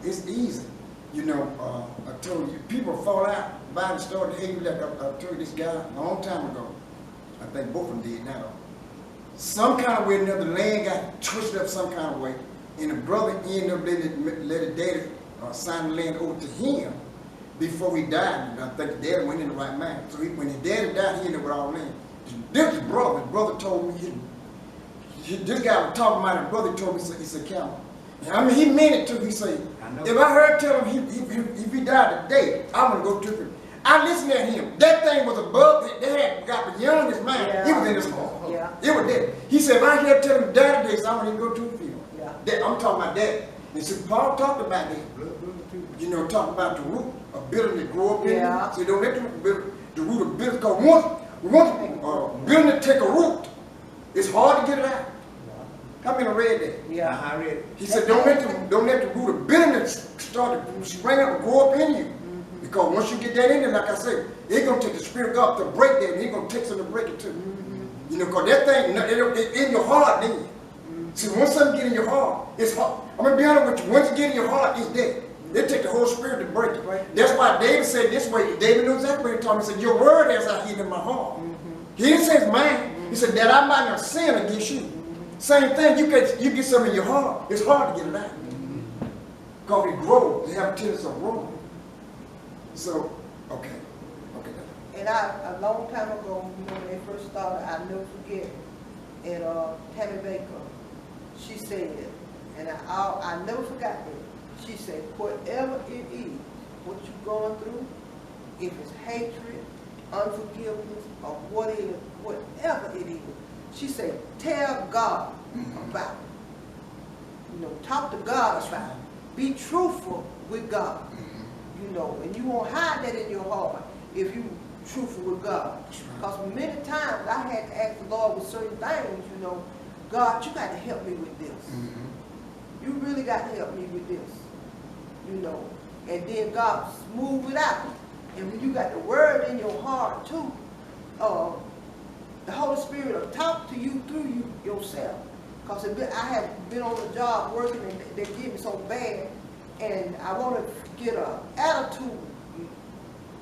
It's easy. You know, I told you, people fall out. The Bible started hating like I told you this guy a long time ago. I think both of them did now. Some kind of way or another, the land got twisted up some kind of way, and the brother ended up letting the daddy sign the land over to him before he died. I think the daddy went in the right mind. So when his daddy died, he ended up with all land. This brother told me, this guy was talking about it, brother told me, he said, Campbell. I mean, he meant it too. He said, if I heard tell him if he died today, I'm going to go to him. I listened to him. That thing was above, they had got beyond his mind. Yeah. He was in his heart. Yeah. It was there. He said, if I hear tell him die today, so I'm going to go to the field. Yeah. I'm talking about that. And so Paul talked about that. You know, talking about the root of bitterness that grow up in you. So don't let the root of bitterness, because once bitterness take a root, it's hard to get it out. How many read that? Yeah. I read it. He said, don't let the root of bitterness start to spring up and grow up in you. Because once you get that in there, like I said, it's going to take the Spirit of God to break that, and He's going to take something to break it too. You know, because that thing, it's in your heart then. See, once something get in your heart, it's hard. I'm going to be honest with you, once it get in your heart, it's dead. They take the Holy Spirit to break it. Right? That's why David said this way. David knows exactly what he told me. He said, your word has I hid in my heart. He didn't say it's mine. He said, that I might not sin against you. Same thing, you get something in your heart, it's hard to get it out. Because it grows, they have a tendency of growing. So, okay. And a long time ago, you know, when they first started, I'll never forget, and Tammy Baker, she said, and I never forgot that. She said, whatever it is, what you're going through, if it's hatred, unforgiveness, or whatever it is, she said, tell God about it. You know, talk to God about it. Be truthful with God. You know, and you won't hide that in your heart if you truthful with God. Because many times I had to ask the Lord with certain things, you know, God, you got to help me with this. You really got to help me with this. You know, and then God smooth it out. And when you got the word in your heart too, the Holy Spirit will talk to you through you yourself. Because I had been on the job working and they get me so bad, and I want to get an attitude,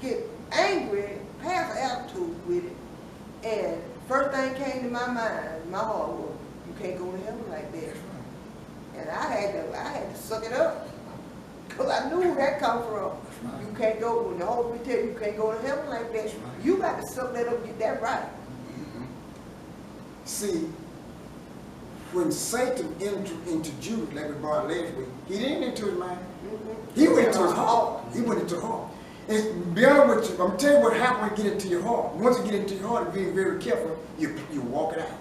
get angry, have an attitude with it. And first thing came to my mind, my heart was, you can't go to heaven like that. And I had to suck it up. Because I knew where that come from. You can't go, when the Holy Spirit tell you can't go to heaven like that, you got to suck that up and get that right. See, when Satan entered into Judas, like we brought last week, he didn't enter his mind. He went into his heart. He went into his heart. And be honest with you, I'm telling you what happens when you get into your heart. Once you get into your heart and being very careful, you walk it out.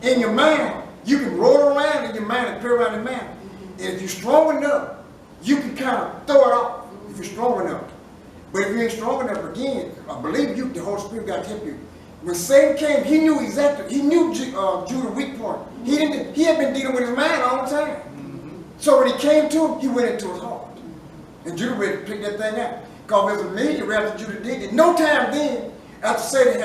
In your mind, you can roll around in your mind and play around in your mind. And if you're strong enough, you can kind of throw it off if you're strong enough. But if you ain't strong enough, again, I believe you, the Holy Spirit got to help you. When Satan came, he knew exactly, he knew Judah's weak point. He had been dealing with his mind all the time. So when he came to him, he went into his heart. And Judah ready to pick that thing out. Because there's a million after Judah did it. No time then, after Satan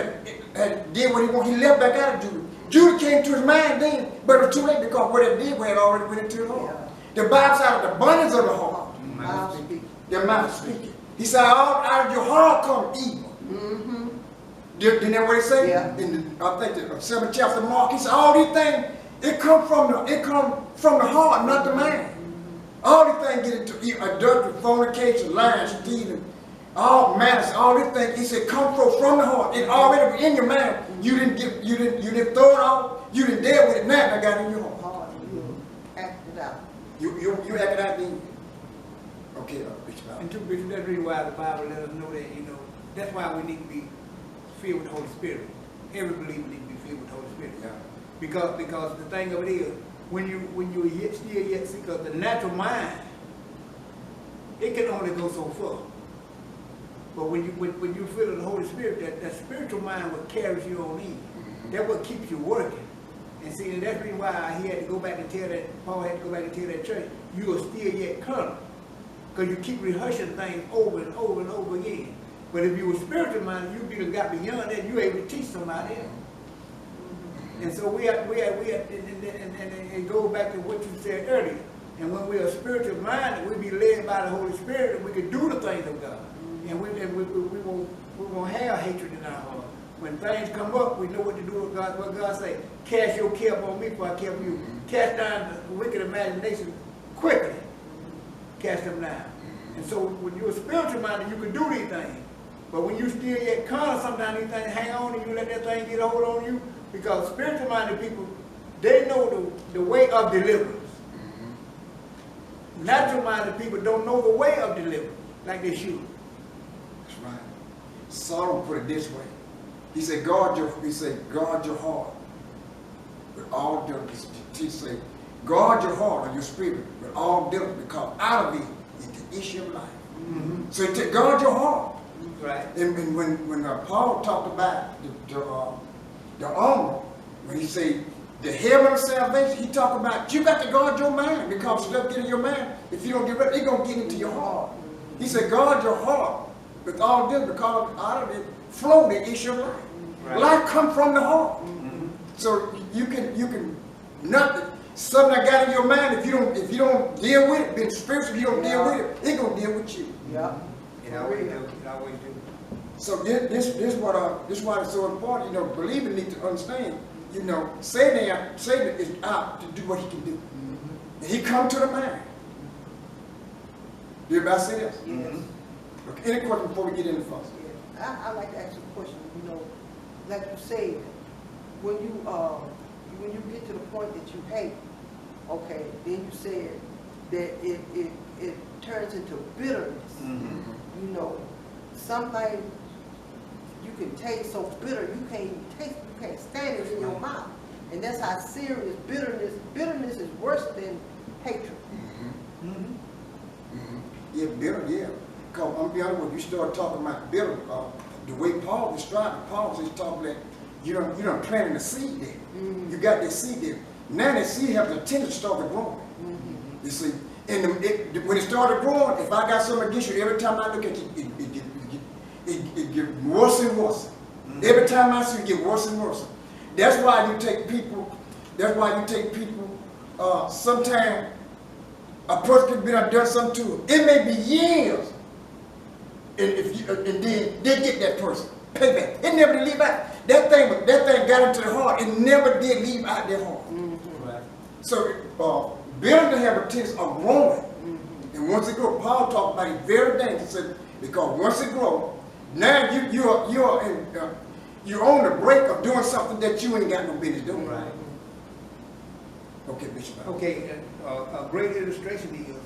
had did what he wanted, he left back out of Judah. Judah came to his mind then, but it was too late because what it did had already went into his heart. The Bible said out of the abundance of the heart, the mouth speaking. He said, out of your heart come evil. Didn't that what he say? Yeah. In I think the 7th chapter of Mark, he said, all these things, it come from the heart, not the mind. All these things get into adultery, fornication, lying, stealing, all malice, all these things. He said, come from the heart. It already in your mind. You didn't throw it off. You didn't deal with it. Now I got in your heart. You acted out. You acted out then. Okay, Bishop. And two, Bishop, that's the reason why the Bible let us know that, you know, that's why we need to be filled with the Holy Spirit. Every believer needs to be filled with the Holy Spirit. Yeah. Because the thing of it is, when you still yet see, because the natural mind, it can only go so far. But when you feel the Holy Spirit, that spiritual mind what carries you on in. That's what keeps you working. And see, and that's the reason why he had to go back and tell that, Paul had to go back and tell that church, you are still yet carnal. Because you keep rehearsing things over and over and over again. But if you were spiritual minded, you got beyond that, you're able to teach somebody else. And so we have, and it goes back to what you said earlier. And when we are spiritual minded, we be led by the Holy Spirit, and we can do the things of God. And we won't have hatred in our heart. When things come up, we know what to do with God. What God say, cast your care upon me, for I care for you. Cast down the wicked imagination quickly. Cast them down. And so when you're spiritual minded, you can do these things. But when you still yet carnal, sometimes these things hang on and you let that thing get a hold on you. Because spiritual minded people, they know the way of deliverance. Natural minded people don't know the way of deliverance like they should. That's right. Solomon put it this way. He said, guard your heart with all diligence. He said, guard your heart or your spirit with all diligence, because out of it is the issue of life. So he said, guard your heart. Right. And when Paul talked about the armor, when he said the helmet of salvation, he talked about you got to guard your mind, because stuff get in your mind. If you don't get rid of it, it's going to get into your heart. He said, guard your heart with all diligence, because out of it flow the issue of life. Right. Life comes from the heart. So you can nothing. Something that got in your mind, if you don't deal with it, being spiritual, if you don't deal with it, it's gonna deal with you. Yeah. It always do. It always do. So this is why it's so important. You know, believers need to understand. You know, Satan is out to do what he can do. And he come to the mind. Do everybody see this? Yes. Okay, any questions before we get into first? Yeah. I like to ask you a question. You know, like you said, when you get to the point that you hate, okay, then you said that it turns into bitterness. You know, something you can taste so bitter you can't even taste, you can't stand it in your mouth, and that's how serious bitterness is worse than hatred. Yeah, bitter, yeah. Because I'm be honest with you, start talking about bitter, the way Paul described it, Paul just talking that you don't planting the seed there. You got that seed there. Now that seed has the tendency to start growing. You see, and when it started growing, if I got something against you, every time I look at you, it gets worse and worse. Every time I see it, get worse and worse. That's why you take people. Sometimes a person could be done something to them. It may be years, and then they get that person payback. It never did leave out. That thing got into the heart. It never did leave out their heart. Right. So bitterness have a tendency of growing, and once it grows, Paul talked about it very dangerous. He said, because once it grows, now you're on the brink of doing something that you ain't got no business doing. Right. Okay, Bishop. Okay, a great illustration is,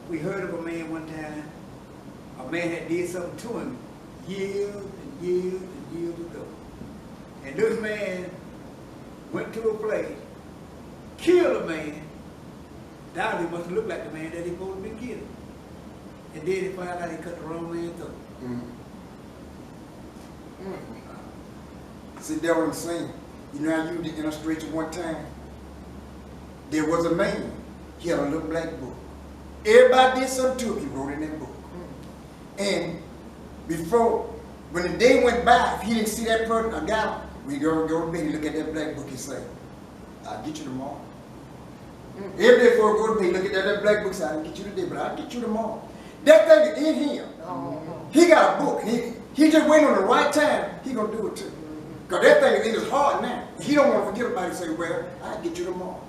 we heard of a man one time, a man had did something to him years and years and years ago. And this man went to a place, killed a man, doubted he must have looked like the man that he supposed to be killing. And then he found out he cut the wrong man's throat. See, that's what I'm saying. You know how you did illustration one time? There was a man, he had a little black book. Everybody did something to him, he wrote in that book. And when the day went by, if he didn't see that person, a guy, when he go to bed, he look at that black book, he say, I'll get you tomorrow. Every day before he go to bed, he look at that black book, say, I'll get you today, but I'll get you tomorrow. That thing is in him. He got a book. He just waiting on the right time, he gonna do it too. Because that thing is in his heart now. He don't want to forget about it and say, well, I'll get you tomorrow.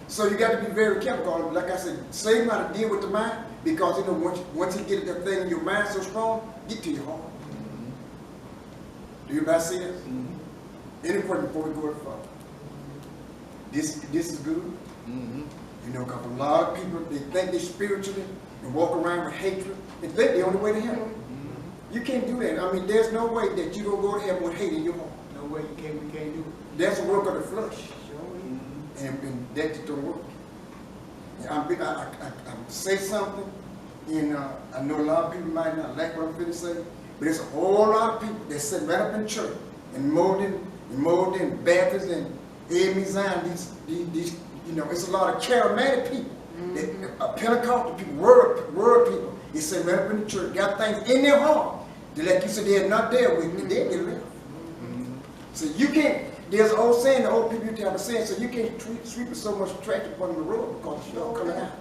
So you got to be very careful. Like I said, Satan how to deal with the mind, because you know once he get that thing in your mind so strong, get to your heart. Do you guys see this? Any question before we go further? This is good. You know, because a lot of people, they think they're spiritually and walk around with hatred and think they're on the way to heaven. You can't do that. I mean, there's no way that you don't go to heaven with hate in your heart. No way we can't do it. That's a work of the flesh. And that just don't work. I say something, And I know a lot of people might not like what I'm going to say, but there's a whole lot of people that sit right up in church and Molden, Baptists, and Zion, these, you know, it's a lot of charismatic people, that, Pentecostal people, word people. They sit right up in the church, got things in their heart that, like you said, they're not there with me. They left. So you can't. There's an old saying, the old people used to have a saying, so you can't sweep so much trash upon the road because it's all coming out.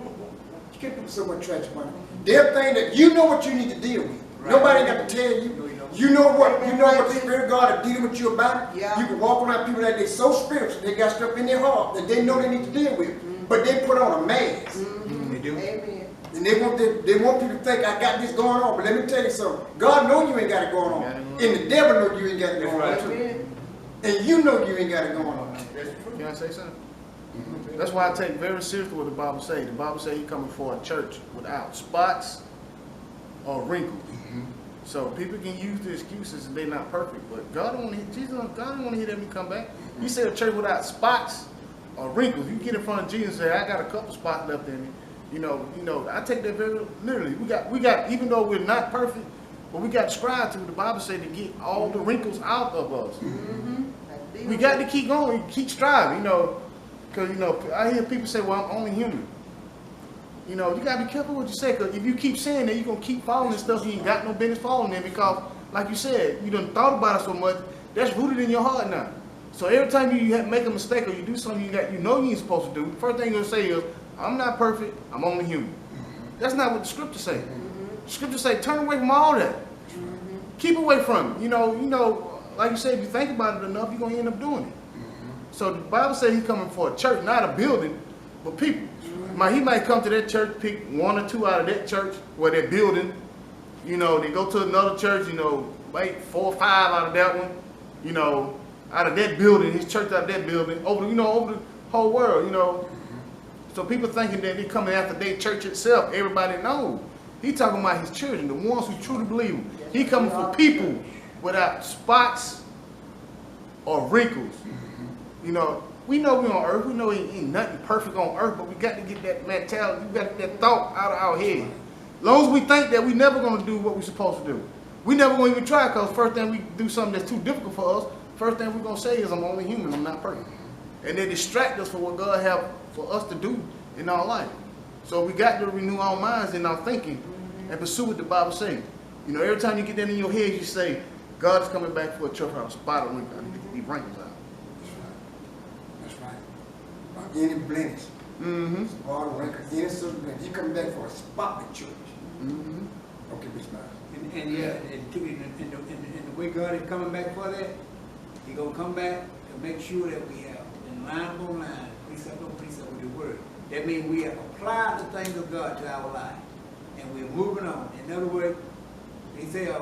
You can't put so much trash upon it. They're things that you know what you need to deal with. Right. Nobody got to tell you. You know what the Spirit of God is dealing with you about. Yeah. You can walk around people that they're so spiritual, they got stuff in their heart that they know they need to deal with, but they put on a mask. They do. Amen. And they want people to think I got this going on, but let me tell you something. God knows you ain't got it going on, and the devil knows you ain't got it going on too. And you know you ain't got it going on. Can I say something? That's why I take very seriously what the Bible says. The Bible says He's coming for a church without spots or wrinkles. So people can use the excuses that they're not perfect, but God don't want to hear them come back. You say a church without spots or wrinkles. You get in front of Jesus and say, I got a couple spots left in me. You know, I take that very literally. We got, even though we're not perfect, but we got to strive to, the Bible says, to get all the wrinkles out of us. We got to keep going, keep striving, you know, because, you know, I hear people say, well, I'm only human. You know, you got to be careful what you say, because if you keep saying that, you're going to keep falling in stuff you ain't got no business falling in, because, like you said, you done thought about it so much, that's rooted in your heart now. So every time you make a mistake or you do something you know you ain't supposed to do, the first thing you're going to say is, I'm not perfect, I'm only human. That's not what the scripture say. The scripture say, turn away from all that. Keep away from it. You know, like you said, if you think about it enough, you're going to end up doing it. So the Bible says He's coming for a church, not a building, but people. He might come to that church, pick 1 or 2 out of that church where they're building. You know, they go to another church, you know, like 4 or 5 out of that one. You know, out of that building, His church out of that building, over the whole world, you know. So people thinking that they're coming after their church itself. Everybody knows. He's talking about His children, the ones who truly believe Him. He coming for people without spots or wrinkles. You know, we know we're on earth. We know ain't nothing perfect on earth, but we got to get that mentality, we got to get that thought out of our head. As long as we think that we're never going to do what we're supposed to do, we never going to even try, because first thing we do something that's too difficult for us, first thing we're going to say is, I'm only human, I'm not perfect. And they distract us from what God have for us to do in our life. So we got to renew our minds and our thinking and pursue what the Bible says. You know, every time you get that in your head, you say, God is coming back for a church without a spot or wrinkle. I need to get these wrinkles out. That's right. Any blemish. Spot or wrinkle, any sort of blemish. He coming back for a spotless church. Okay, Miss Miles. And the way God is coming back for that, He's going to come back to make sure that we have in line upon line, precept on precept with the word. That means we have applied the things of God to our life, and we're moving on. In other words, they say a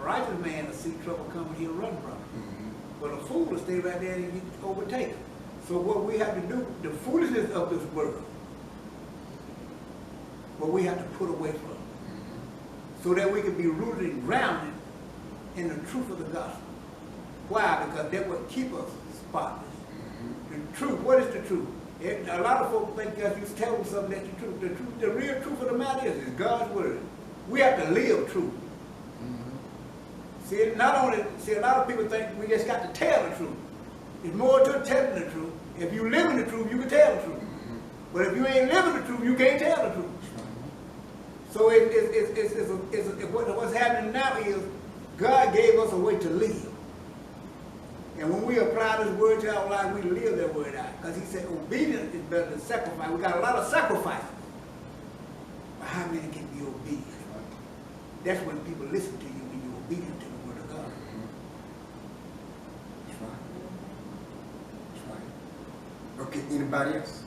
righteous man will see trouble coming, he'll run from it. But a fool will stay right there and get overtaken. So what we have to do, the foolishness of this world, what we have to put away from, so that we can be rooted and grounded in the truth of the gospel. Why? Because that will keep us spotless. The truth, what is the truth? A lot of folks think God used to tell them something that's the truth. The truth, the real truth of the matter is God's word. We have to live truth. See, a lot of people think we just got to tell the truth. It's more to telling the truth. If you live in the truth, you can tell the truth. But if you ain't living the truth, you can't tell the truth. So what's happening now is God gave us a way to live. And when we apply this word to our life, we live that word out. Because He said obedience is better than sacrifice. We got a lot of sacrifices. But how many can be obedient? That's when people listen to you, when you're obedient to the word of God. That's right. That's right. Okay, anybody else?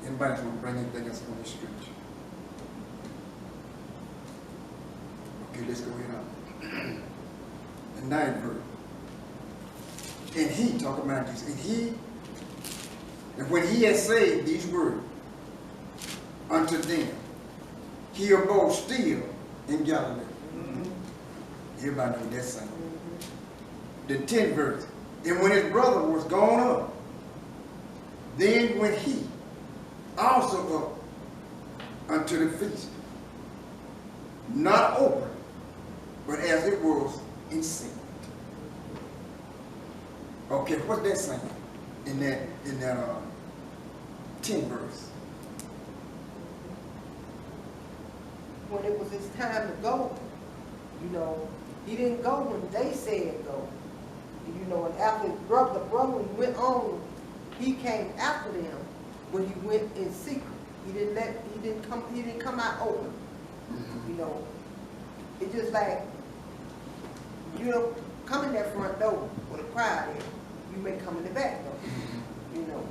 Anybody else want to bring anything else on this scripture? Okay, let's go ahead on. The 9th verse. And He, talk about this, and when He had said these words unto them, He abode still in Galilee. Everybody know that song. The 10th verse. And when His brother was gone up, then went He also up unto the feast, not open, but as it was in secret. Okay, what's that saying in that 10th verse? When it was his time to go, you know, he didn't go when they said go. You know, and after the brother went on, he came after them when he went in secret. He didn't come out open. You know, it's just like you don't come in that front door with a crowd in. You may come in the back door. You know.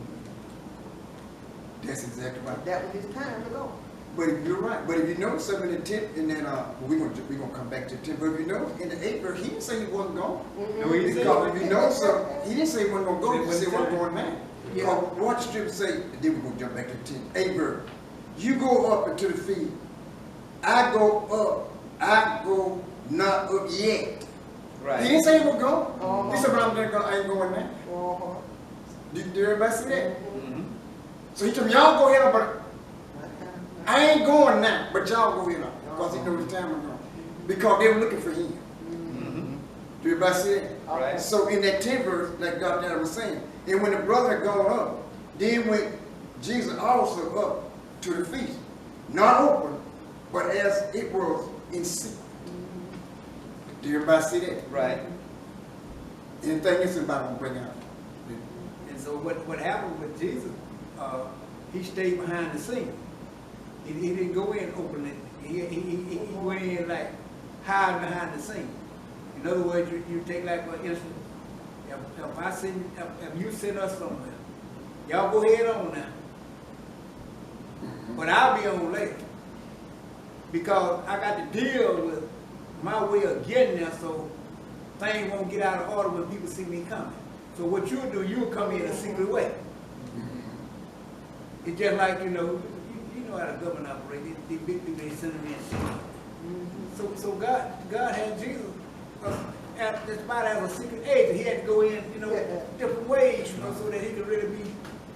That's exactly right. That was his time to go. But if you're right, but if you notice something in the 10th, and then we're gonna come back to the 10th. But if you notice in the 8th verse, he didn't say he wasn't going. No, he didn't. Because if you notice something, he didn't say he wasn't gonna go. He said he wasn't going now. Yeah. Because what the scripture say, then we're gonna jump back to the 10th. 8th verse. You go up into the field. I go up. I go not up yet. Right. He didn't say he was going. He said, but I ain't going now. Uh-huh. Did everybody see that? Mm-hmm. So he told me, y'all go ahead, but I ain't going now, but y'all go ahead on, because he knows the time I'm going. Because they were looking for him. Mm-hmm. Do everybody see that? Right. So in that 10th verse, like God was saying, and when the brother had gone up, then went Jesus also up to the feast, not open, but as it was in secret. Do everybody see that? Right. Anything else about to bring out? And so what happened with Jesus, he stayed behind the scene. He didn't go in openly. He went in like hide behind the scene. In other words, you take like for instance, if you send us somewhere, y'all go ahead on now. But I'll be on later. Because I got to deal with my way of getting there so things won't get out of order when people see me coming. So what you'll do, you'll come in a secret way. It's just like, you know how the government operates. These big people, they send them in secret. So God had Jesus, despite having a secret agent, he had to go in, different ways, so that he could really be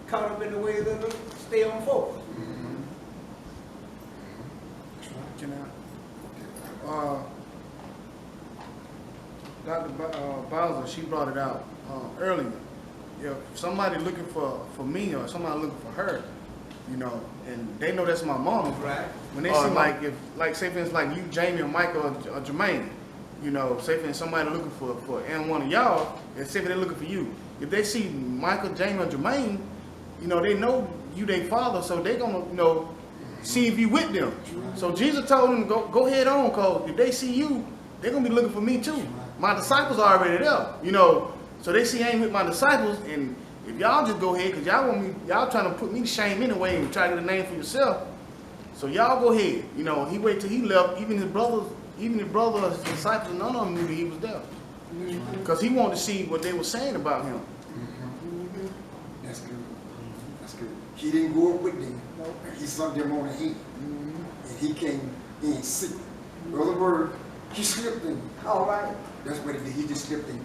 caught up in the way that stay on focus. Can Dr. Bowser, she brought it out earlier. If somebody looking for me or somebody looking for her, and they know that's my mom. Right. When they see say for instance like you, Jamie, or Michael, or Jermaine, say for instance somebody looking for and one of y'all, and say if they're looking for you. If they see Michael, Jamie, or Jermaine, they know you their father, so they gonna see if you with them. So Jesus told them go head on, cause if they see you, they're gonna be looking for me too. My disciples are already there, So they see I ain't with my disciples, and if y'all just go ahead, cause y'all trying to put me to shame anyway and try to get a name for yourself. So y'all go ahead. He waited till he left. Even his brothers, his disciples, none of them knew that he was there, cause he wanted to see what they were saying about him. That's good. That's good. He didn't go up with them. He sent them on ahead, and he came in secret. In other words, he slipped in. All right. That's what he did. He just slipped in.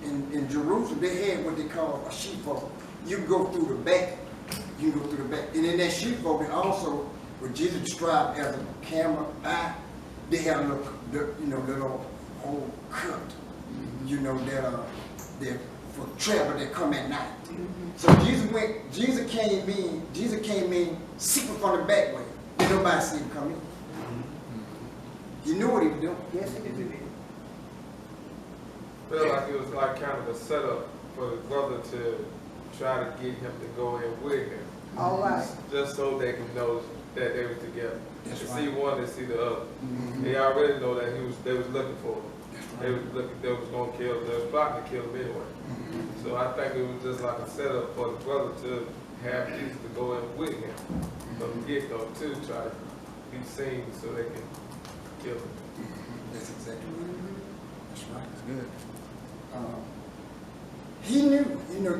In Jerusalem, they had what they call a sheepfold. You can go through the back. You can go through the back. And in that sheepfold, they also, what Jesus described as a camel eye, they had a little hole cut. That for travel that come at night. So Jesus came in secret from the back way. Nobody see him come in. He knew what he was doing. Yes, he did. Felt like it was like kind of a setup for the brother to try to get him to go in with him. All right. Just so they can know that they were together. That's to right. see one and see the other. They already know that they was looking for him. They was gonna kill him. They was plotting to kill him anyway. So I think it was just like a setup for the brother to have Jesus to go in with him from the get-go to try to be seen so they can kill him. That's exactly right. That's right. That's good. He knew,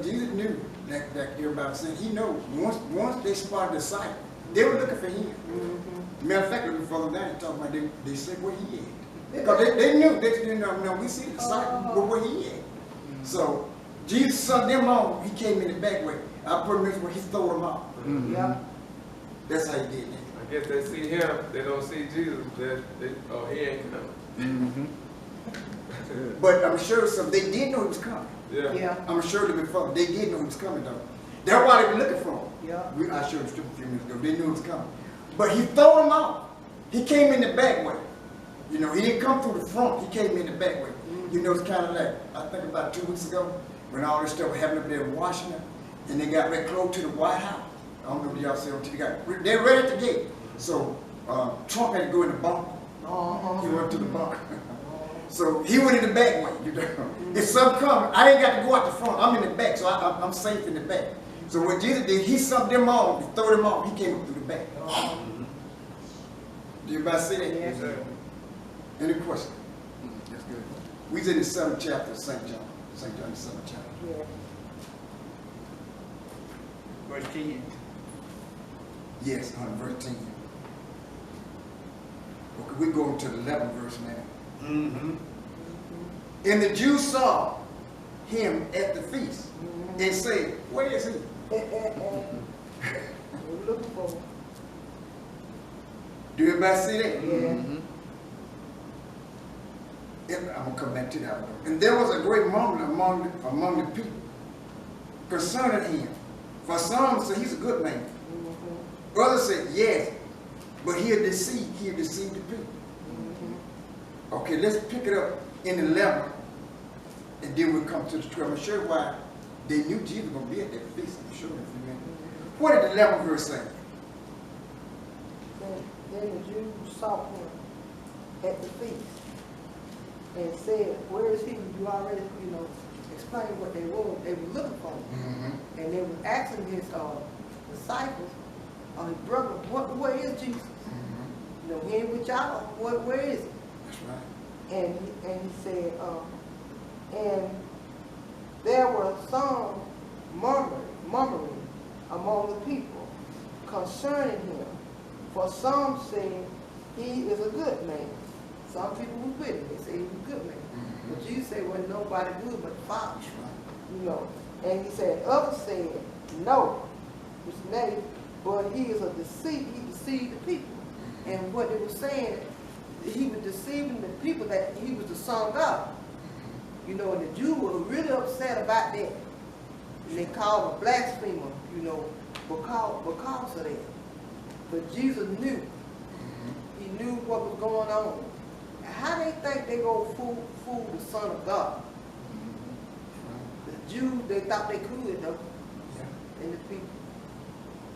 Jesus knew that everybody saying he knows. Once they spotted the sight, they were looking for him. Matter of fact, looking further down, talking about they said where he at. Because they knew, we see the sight, but where he at. So Jesus sent them on, he came in the back way. I put him in where he threw them out. Yeah. That's how he did that. I guess they see him, they don't see Jesus. Oh, he ain't coming. But I'm sure they did know he was coming. Yeah. Yeah. I'm sure that before they did know he was coming though. That's why they were looking for him. Yeah. I showed him a few minutes ago. They knew he was coming. But he threw them out. He came in the back way. You know, he didn't come through the front. He came in the back way. You know, it's kind of like, I think about 2 weeks ago, when all this stuff was happening up there in Washington, and they got right close to the White House. I don't know what y'all say on TV. They're right at the gate. So Trump had to go in the bunker. He went to the bunker. So he went in the back way. You know, if something coming, I ain't got to go out the front. I'm in the back, so I'm safe in the back. So what Jesus did, he sucked them on, he threw them off. He came up through the back. Do everybody see that? Yes, sir. Any questions? That's good. We's in the 7th chapter of St. John. St. John, the 7th chapter. Yeah. Verse 10. Yes, on verse 10. Okay, we go to the 11th verse now. And the Jews saw him at the feast and said, where is he? We're looking for him. Do everybody see that? Yeah. And I'm going to come back to that one. And there was a great murmur among the people concerning him. For some said he's a good man. Others said, yes, but he'll deceive the people. Okay, let's pick it up in the 11th, and then we'll come to the 12th. I'm sure why they knew Jesus was going to be at that feast. I'm sure. What did the 11th verse say? Then the Jews saw him at the feast and said, where is he? You already, explained what they were. They were looking for him. And they were asking his disciples, his brother, where is Jesus? He ain't with y'all. Where is he? That's right. And he said, and there were some murmuring among the people concerning him. For some said he is a good man. Some people were with him. They said he was a good man. But Jesus said, well, nobody good but the Father. And he said, others said, no, it's nay, but he is a deceit. He deceived the people. And what they were saying, he was deceiving the people that he was the Son of God. And the Jews were really upset about that. And they called him a blasphemer, because of that. But Jesus knew. He knew what was going on. How they think they gonna fool the Son of God? The Jews, they thought they could though. And the people.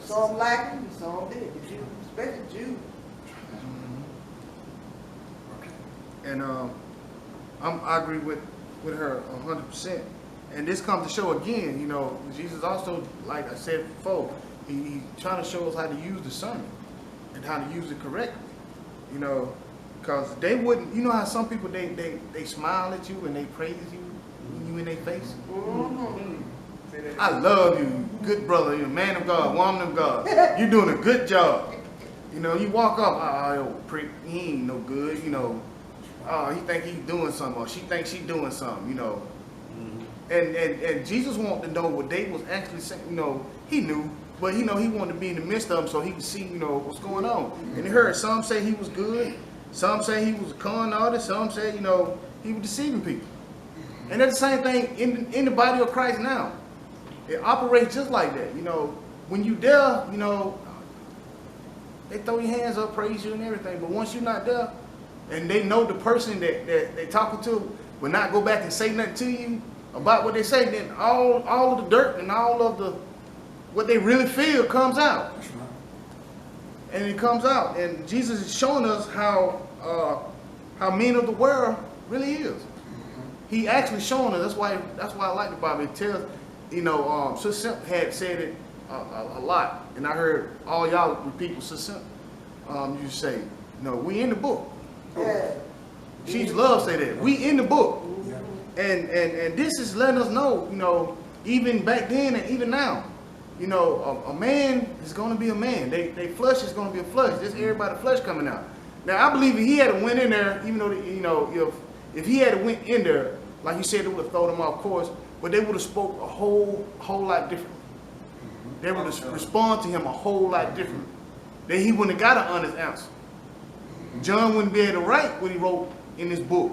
Some liked him, some did. The Jews, especially Jews. Okay. And I agree with her 100%. And this comes to show again, Jesus also, like I said before, he's trying to show us how to use discernment and how to use it correctly. Because they wouldn't, how some people, they smile at you and they praise you when you in their face. I love you, good brother, you're a man of God, woman of God. You're doing a good job. You walk up, he ain't no good, he think he's doing something, or she thinks she's doing something, And Jesus wanted to know what they was actually saying, he knew, but he wanted to be in the midst of them so he could see, what's going on. And he heard some say he was good, some say he was a con artist, some say, he was deceiving people. And that's the same thing in the body of Christ now. It operates just like that. When you there, they throw your hands up, praise you and everything. But once you're not there, and they know the person that they're talking to will not go back and say nothing to you about what they say, then all of the dirt and all of the what they really feel comes out. That's right. And it comes out. And Jesus is showing us how men of the world really is. He actually showing us. That's why I like the Bible. It tells, Sister had said it a lot, and I heard all y'all repeat what Sister you say, we in the book. Yeah. She loves to say that. We in the book. Yeah. And this is letting us know, even back then and even now, a man is going to be a man. They flesh is going to be a flesh. There's everybody flesh coming out. Now, I believe if he had went in there, even though, if he had went in there, like you said, it would have thrown them off course, but they would have spoke a whole lot different. they would respond to him a whole lot different. Then he wouldn't have got an honest answer. John wouldn't be able to write what he wrote in this book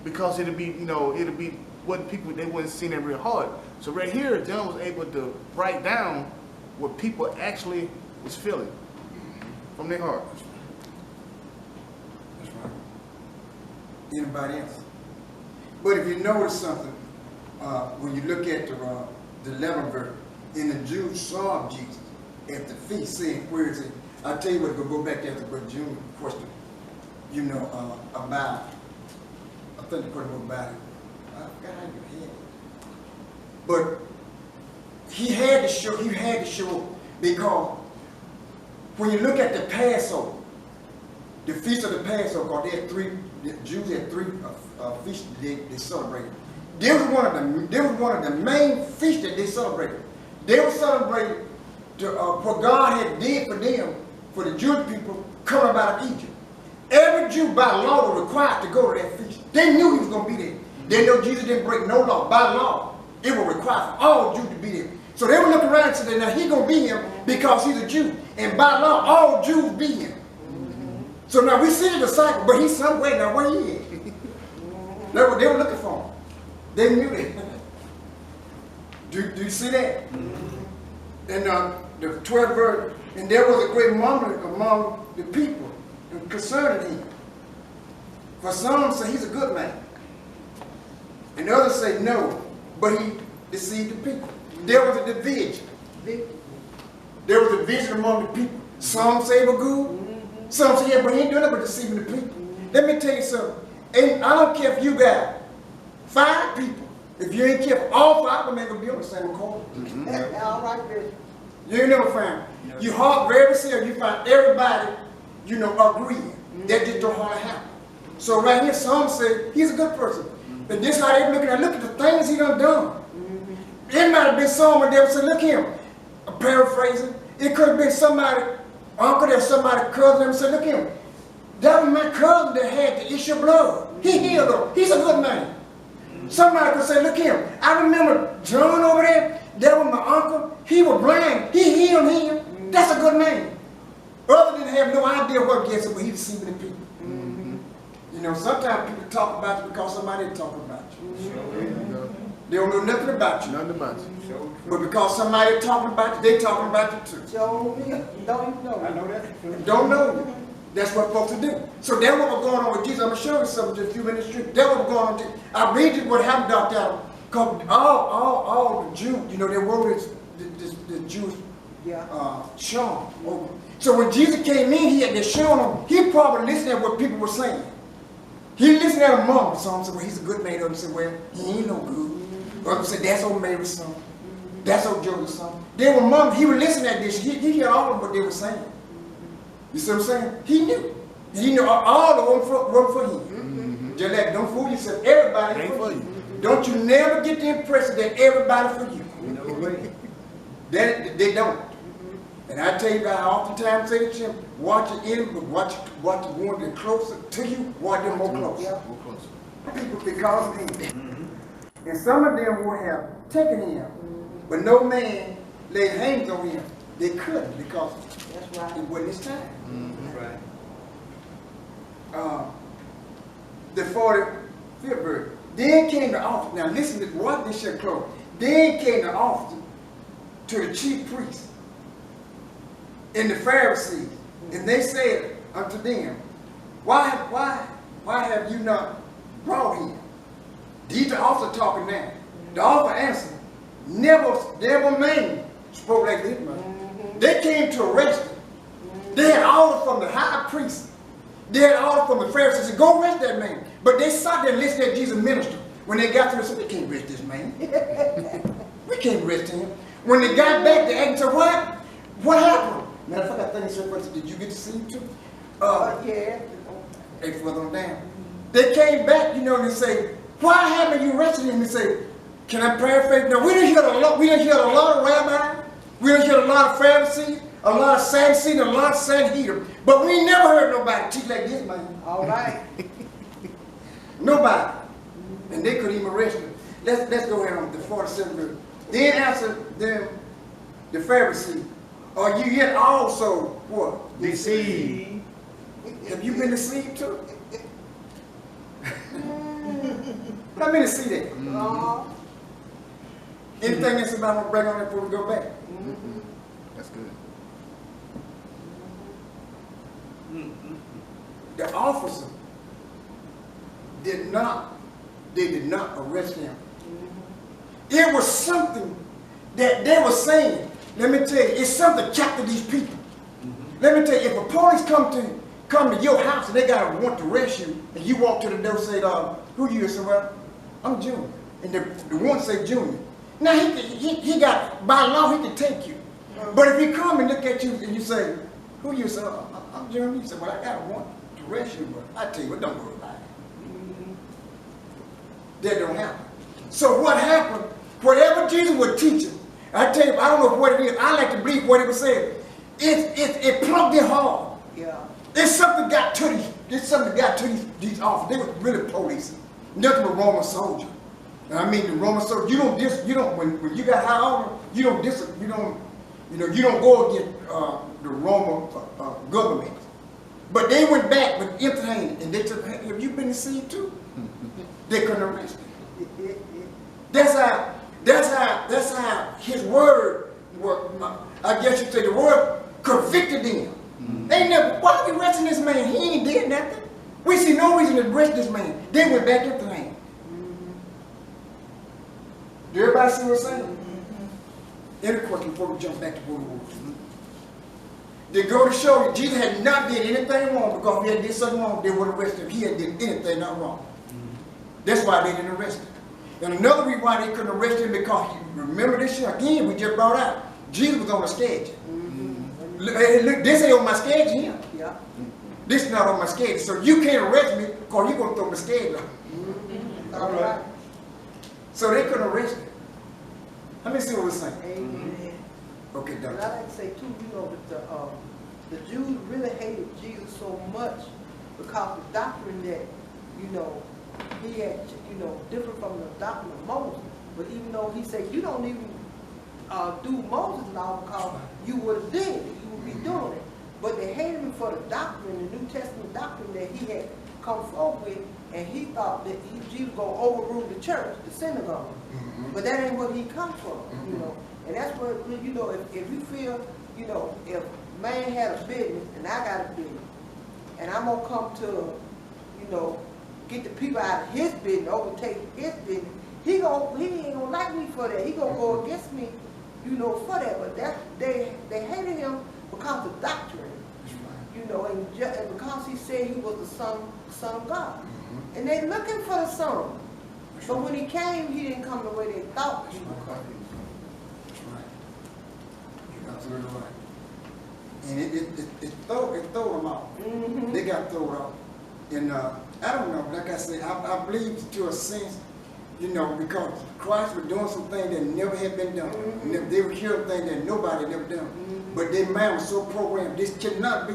because it'd be, it'd be what people, they wouldn't see that real hard. So right here, John was able to write down what people actually was feeling from their heart. That's right. Anybody else? But if you notice something, when you look at the 11th verse, and the Jews saw Jesus at the feast, saying, where is he? I'll tell you what, we'll go back to the June question, about, I think the question was about it. I forgot how you had it. But he had to show, because when you look at the Passover, the feast of the Passover, the Jews had three feasts they celebrated. There was one of the main feasts that they celebrated. They were celebrating what God had did for them, for the Jewish people coming out of Egypt. Every Jew by law was required to go to that feast. They knew he was going to be there. They know Jesus didn't break no law. By law, it was required for all Jews to be there. So they were looking around and said, now he's going to be here because he's a Jew. And by law, all Jews be here. So now we see the disciple, but he's somewhere. Now where he is? They were looking for him. They knew that. Do you see that? And the 12th verse, and there was a great murmuring among the people concerning him. For some say he's a good man, and others say no, but he deceived the people. There was a division. There was a division among the people. Some say he was good, some say yeah, but he ain't doing nothing but deceiving the people. Let me tell you something. And I don't care if you got 5 people. If you ain't careful, all 5 of them ain't gonna be on the same accord. All right, Bishop. You ain't never find. You hard very soon, you find everybody, agreeing. That just don't hardly happen. So right here, some say he's a good person. And this how they looking at. Look at the things he done done. It might have been someone that said, look him. I'm paraphrasing. It could have been somebody, uncle that somebody cousin and said, look him. That was my cousin that had the issue of blood. He healed him. He's a good man. Somebody could say, look him. I remember John over there. That was my uncle. He was blind. He healed him. That's a good man. Other than have no idea what gets it, but he deceiving the people. Sometimes people talk about you because somebody is talking about you. They don't know nothing about you. Nothing about you. But because somebody is talking about you, they talking about you too. Don't even know. I know that. Don't know you. That's what folks do. So that's what was going on with Jesus. I'm going to show you something just a few minutes straight. That's what was going on. I read you what happened out there. Because all the Jews, they wrote the Jewish charm over. So when Jesus came in, he had to show them. He probably listened to what people were saying. He listened at a mom. Some said, well, he's a good man. Others said, well, he ain't no good. Others said, that's old Mary's son. That's old Joseph's son. They were moms. He would listen at this. He heard all of what they were saying. You see what I'm saying? He knew. He knew all of them were for him. Just like, don't fool yourself. Everybody ain't for you. Don't you never get the impression that everybody for you. No way. They don't. And I tell you, I oftentimes say to them, watch your enemy, but watch the one that's closer to you, watch them more close. More closer. People because of him. And some of them would have taken him, but no man laid hands on him. They couldn't because That's right. it wasn't his time. Right. The 45th verse. Then came the officer. Now listen to what this shall close. Then came the officer to the chief priests and the Pharisees, and they said unto them, why have you not brought him? These the officer talking now. The officer answered, never man spoke like this man. They came to arrest him. They had order from the high priest. They had order from the Pharisees to go arrest that man. But they sat there and listened to Jesus minister. When they got to the city, they can't arrest this man. We can't arrest him. When they got back, they asked, what? What happened? Matter of fact, I think he said, did you get to see him too? Yeah. They further on down. They came back, and they say, why haven't you arrested him? They say, can I paraphrase? Now, we didn't hear a lot of rabbis. We didn't hear a lot of Pharisees, a lot of Sadducees, a lot of Sanhedrin. But we never heard nobody teach like this man. All right. Nobody. And they couldn't even arrest him. Let's go ahead on the 47th verse. Then answered them the Pharisee? Are you yet also what? Deceived. Have you been deceived too? How many see that? Anything else about to bring on that before we go back? That's good. The officer did not arrest him. It was something that they were saying. Let me tell you, it's something captured these people. Let me tell you, if a police come to your house and they got a warrant to arrest you, and you walk to the door and say, who you? Say, well, I'm Junior. And the warrant say Junior. Now, he got, by law, he can take you. But if he come and look at you and you say, who you? Say, I'm Junior. You say, well, I got a warrant to arrest you, but I tell you what, don't worry about it. That don't happen. So what happened, whatever Jesus was teaching, I tell you, I don't know what it is. I like to believe what he was saying. It plugged in hard. Yeah. It's something got to these officers. They were really police. Nothing but Roman soldier. I mean, the Roman soldier. When you got high honor, you don't go against the Roman government. But they went back with empty-handed, and they said, "Have you been deceived too?" They couldn't arrest him. That's how his word worked. I guess you say the word convicted them. They never, why are we arresting this man? He ain't did nothing. We see no reason to arrest this man. They went back into the hand. Do everybody see what I'm saying? Any question before we jump back to where we were? They go to show you Jesus had not did anything wrong, because if he had did something wrong, they would arrest him. He had did anything not wrong. That's why they didn't arrest him. And another reason why they couldn't arrest him, because remember this year again we just brought out, Jesus was on the schedule. Look, this ain't on my schedule here. Yeah. This is not on my schedule. So you can't arrest me because you're going to throw my schedule. All right. So they couldn't arrest him. Let me see what we're saying. Amen. Okay, And done. I like to say too, you know, that the Jews really hated Jesus so much because the doctrine that, you know, he had, you know, different from the doctrine of Moses. But even though he said, you don't even do Moses' law because you would have did it, you would be doing it. But they hated him for the doctrine, the New Testament doctrine that he had come forward with, and he thought that Jesus was going to overrule the church, the synagogue. But that ain't what he come from, you know. And that's what, you know, if you feel, you know, if man had a business and I got a business, and I'm going to come to, you know, get the people out of his business, overtake his business, he ain't gonna like me for that. He gonna go against me, you know, for that. But they hated him because of doctrine, you know, and because he said he was the son of God. And they looking for the son. But when he came, he didn't come the way they thought he would come. That's right. You're absolutely right. And it threw them off. They got thrown off. And I don't know, like I said, I believe to a sense, you know, because Christ was doing some things that never had been done. They were hearing things that nobody had ever done. But their mind was so programmed, this cannot be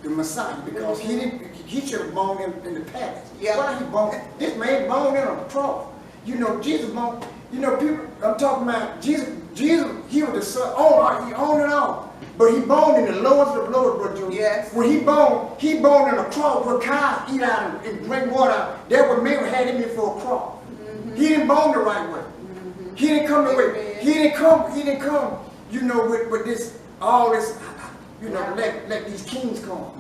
the Messiah, because he should have born in the palace. Yeah. Why he born? This man born in a cross. You know, Jesus born, you know, people, I'm talking about Jesus, he was the son, he owned it all. But he born in the lowest of lowest, Brother Junior. Yes. When he born in a cross where cows eat out and drink water out. That what Mary had him in for a cross. He didn't born the right way. He didn't come the way. He didn't come, you know, with this, all this, you know, let these kings come.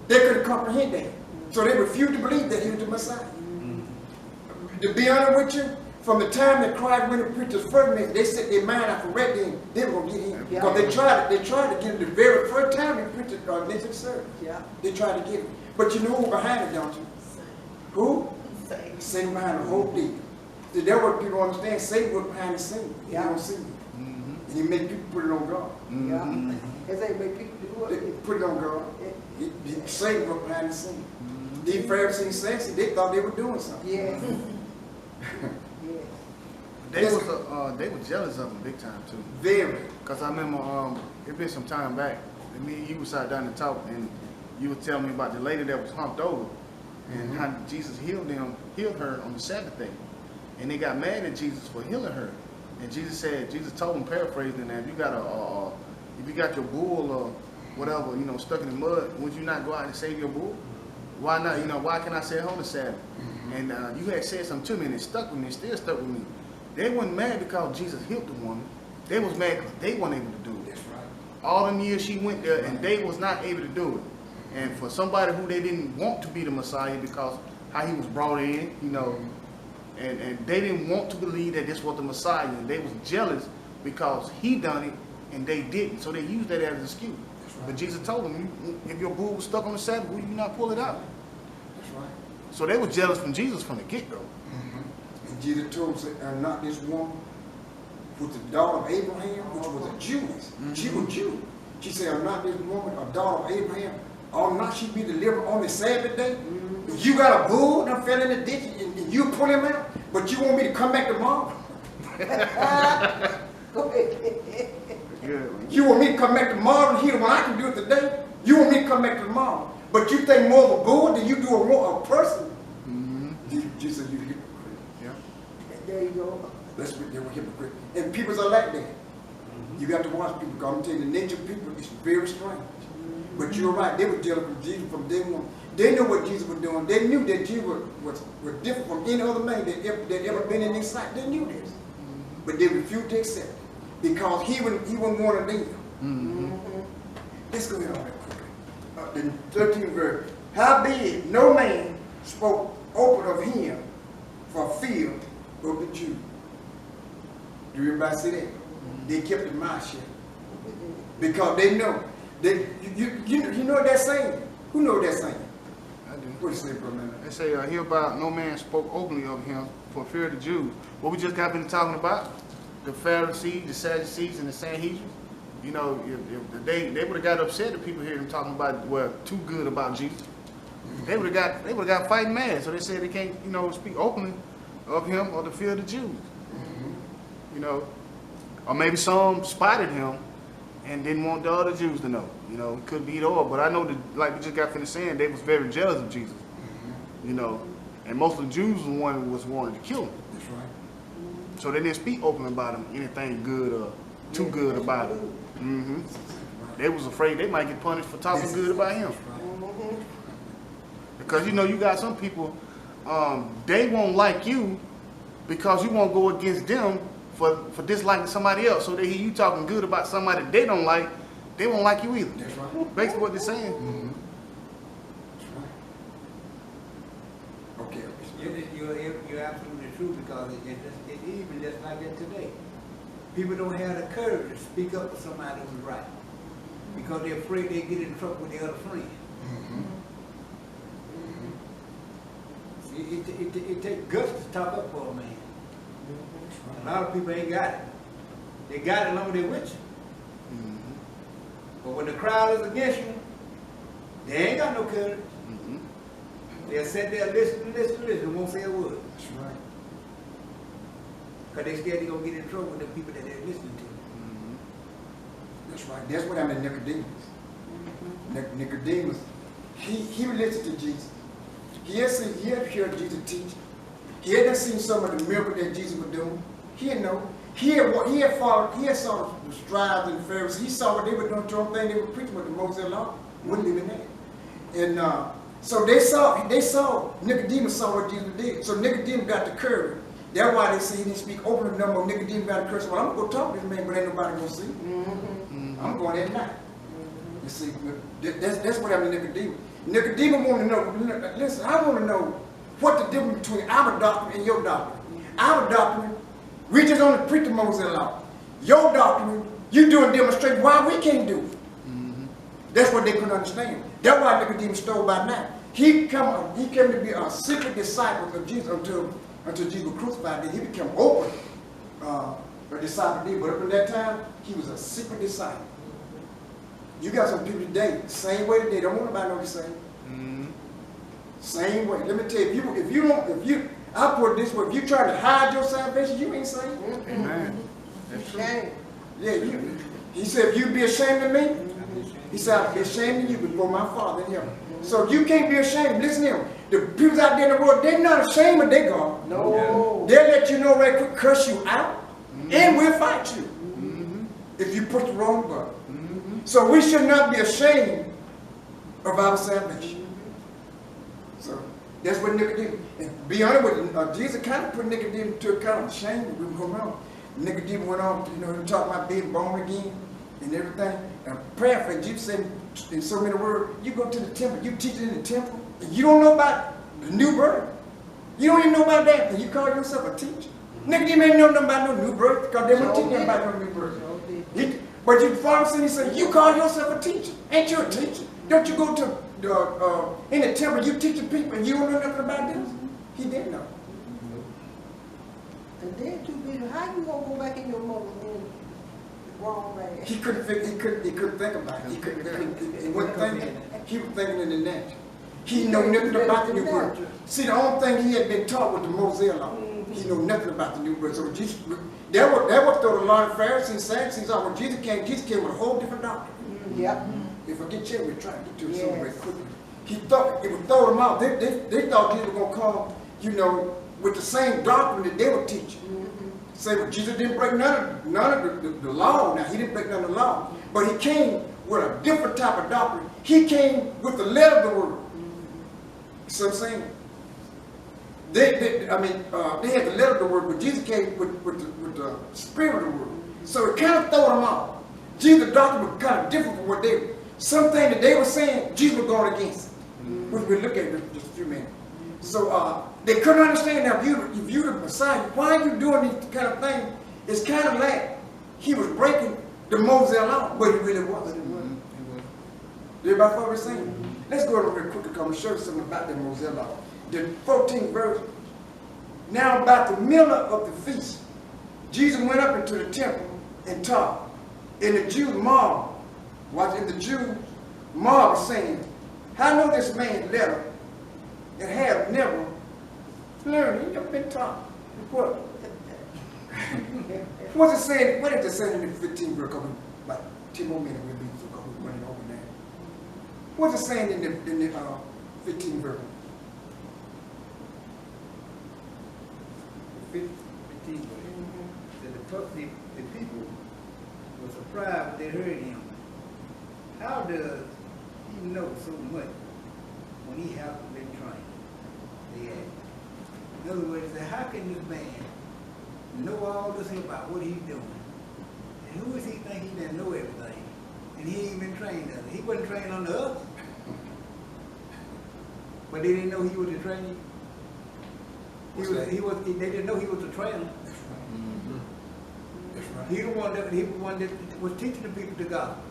They couldn't comprehend that. So they refused to believe that he was the Messiah. To be honest with you, from the time that Christ went and preached his first message, they set their mind out for red, then they were going to get him. Because they tried to get him the very first time he preached his message service. They tried to get him. But you know who behind it, don't you? Who? Satan behind the whole deal. See, that's what people understand. Satan was behind the scene. He don't see it. And he made people put it on God. As they make people do what? They put it on God. Satan was behind the scene. These Pharisees said they thought they were doing something. Yes. They were jealous of him big time too. Very. Cause I remember it been some time back. And me and you sat down and talked, and you were telling me about the lady that was humped over, and how Jesus healed her on the Sabbath day, and they got mad at Jesus for healing her. And Jesus told him, paraphrasing that, if you got your bull or whatever, stuck in the mud, would you not go out and save your bull? Why not? Why can I stay home the Sabbath? And you had said something to me, and it stuck with me. It still stuck with me. They weren't mad because Jesus healed the woman. They was mad because they weren't able to do it. That's right. All them years she went there, and they was not able to do it. And for somebody who they didn't want to be the Messiah because how he was brought in, and they didn't want to believe that this was the Messiah, and they was jealous because he done it and they didn't. So they used that as an excuse. Right. But Jesus told them, if your bull was stuck on the Sabbath, will you not pull it out? That's right. So they were jealous from Jesus from the get-go. And Jesus told them, not this woman was the daughter of Abraham, which was a Jewess. She was Jew. She said, I'm not this woman, a daughter of Abraham. Ought not she be delivered on the Sabbath day? If you got a bull that fell in the ditch and you pull him out, but you want me to come back tomorrow? You want me to come back tomorrow and hear when I can do it today? You want me to come back tomorrow, but you think more of a bull than you do a person? Jesus said, you hypocrite. Yeah. There you go. That's what they were hypocrite. And people are like that. You got to watch people, because I'm telling you, the nature of people is very strange. But you're right, they were jealous from Jesus from day one. They knew what Jesus was doing. They knew that Jesus was different from any other man that ever been in their sight. They knew this. But they refused to accept it because he wasn't one of them. Let's go ahead on that quickly. The 13th verse. Howbeit no man spoke open of him for fear of the Jews. Do everybody see that? They kept their mouth shut because they know. You know what that's saying? Who knows that saying? I do. What does it say, brother? They say, hereby no man spoke openly of him for fear of the Jews. What we just got been talking about, the Pharisees, the Sadducees, and the Sanhedrin. If they would have got upset if people hear them talking about, too good about Jesus. They would have got fighting mad. So they said they can't, speak openly of him or the fear of the Jews. Or maybe some spotted him and didn't want the other Jews to know. It could be it all. But I know that, like we just got finished saying, they was very jealous of Jesus. And most of the Jews was wanted to kill him. That's right. So they didn't speak openly about him, anything good or too good about him. They was afraid they might get punished for talking good about him. Because you got some people, they won't like you because you won't go against them for disliking somebody else. So they hear you talking good about somebody they don't like, they won't like you either. That's right. Basically what they're saying. That's right. Okay. You're absolutely true, because it even just like that today. People don't have the courage to speak up for somebody who's right because they're afraid they get in trouble with their other friend. It takes guts to talk up for a man. A lot of people ain't got it. They got it long as they're with you. But when the crowd is against you, they ain't got no courage. They'll sit there listen, and won't say a word. That's right. Because they scared they're going to get in trouble with the people that they're listening to. That's right. That's what happened to Nicodemus. Nicodemus, he listened to Jesus. He had heard Jesus teach. He had seen some of the miracles that Jesus was doing. He didn't know. He saw the scribes and the Pharisees. He saw what they were doing to him, thing they were preaching with the Moses law. Wouldn't live in that. And so they saw Nicodemus saw what Jesus did. So Nicodemus got the courage. That's why they say he didn't speak openly no more. Nicodemus got the courage. Well, I'm gonna go talk to this man, but ain't nobody gonna see. I'm going at night. You see, that's what happened to Nicodemus. Nicodemus want to know. Listen, I want to know what the difference between our doctrine and your doctrine. Our doctrine, we just only preach the Moses law. Your doctrine, you doing demonstration why we can't do it. That's what they couldn't understand. That's why Nicodemus stole by night. He came to be a secret disciple of Jesus until Jesus was crucified. Then he became open a disciple. But up in that time, he was a secret disciple. You got some people today, same way today. Don't want nobody to know the same. Same way. Let me tell you, I put it this way: if you try to hide your salvation, you ain't saved. Amen. That's true. Yeah, he said, if you be ashamed of me, he said, I'll be ashamed of you before my Father in heaven. So you can't be ashamed. Listen to him. The people out there in the world, they're not ashamed of their God. No. They'll let you know they could curse you out. And we'll fight you if you push the wrong button. So we should not be ashamed of our salvation. So that's what Nicodemus, and be honest with you, Jesus kind of put Nicodemus to a kind of shame if we can go wrong. Nicodemus went on, he talked about being born again and everything. And prayer for Jesus said in so many words, you go to the temple, you teach it in the temple, and you don't know about the new birth. You don't even know about that, and you call yourself a teacher. Nicodemus ain't know nothing about no new birth, because they won't teach him about no new birth. But you follow him, he said, you call yourself a teacher. Ain't you a teacher? Don't you go to in the temple, you teaching people, and you don't know nothing about this? He didn't know. And then too busy, how you gonna go back in your mother womb the wrong way? He couldn't think about it. He wasn't thinking. He was thinking in the natural. He knew nothing about the new birth. See, the only thing he had been taught was the Mosaic law. He knew nothing about the new birth. So Jesus, that was throw the law of Pharisees, Sadducees out. When Jesus came with a whole different doctrine. Yep. If I get you, we're trying to get to it so very quickly. He thought it would throw them out. They thought Jesus was going to come, with the same doctrine that they were teaching. Say, well, Jesus didn't break none of the law. Now, he didn't break none of the law. But he came with a different type of doctrine. He came with the letter of the word. So I'm saying, they had the letter of the word, but Jesus came with the spirit of the word. So it kind of threw them off. Jesus' doctrine was kind of different from what they were. Something that they were saying, Jesus was going against it, which we'll look at in just a few minutes. So they couldn't understand now, if you the Messiah, why are you doing these kind of things? It's kind of like he was breaking the Mosaic law, but he really wasn't. Everybody follow what we're saying? Let's go over real quick and come and show you something about the Mosaic law. The 14th verse. Now about the middle of the feast, Jesus went up into the temple and taught. And the Jews marveled. Watching the Jews marveled, saying, how know this man's letter and have never learned? He never been taught. What? What's it saying? What is it saying in the 15th verse? About 10 more minutes we'll be running over there. What's it saying in the 15th verse? 15th verse. The people were surprised when they heard him. How does he know so much when he hasn't been trained? They asked. In other words, how can this man know all this about what he's doing? And who does he think he doesn't know everything? And he ain't been trained on it. He wasn't trained on the us. But they didn't know he was a trainer. They didn't know he was a trainer. That's right. He was the one that was teaching the people the gospel.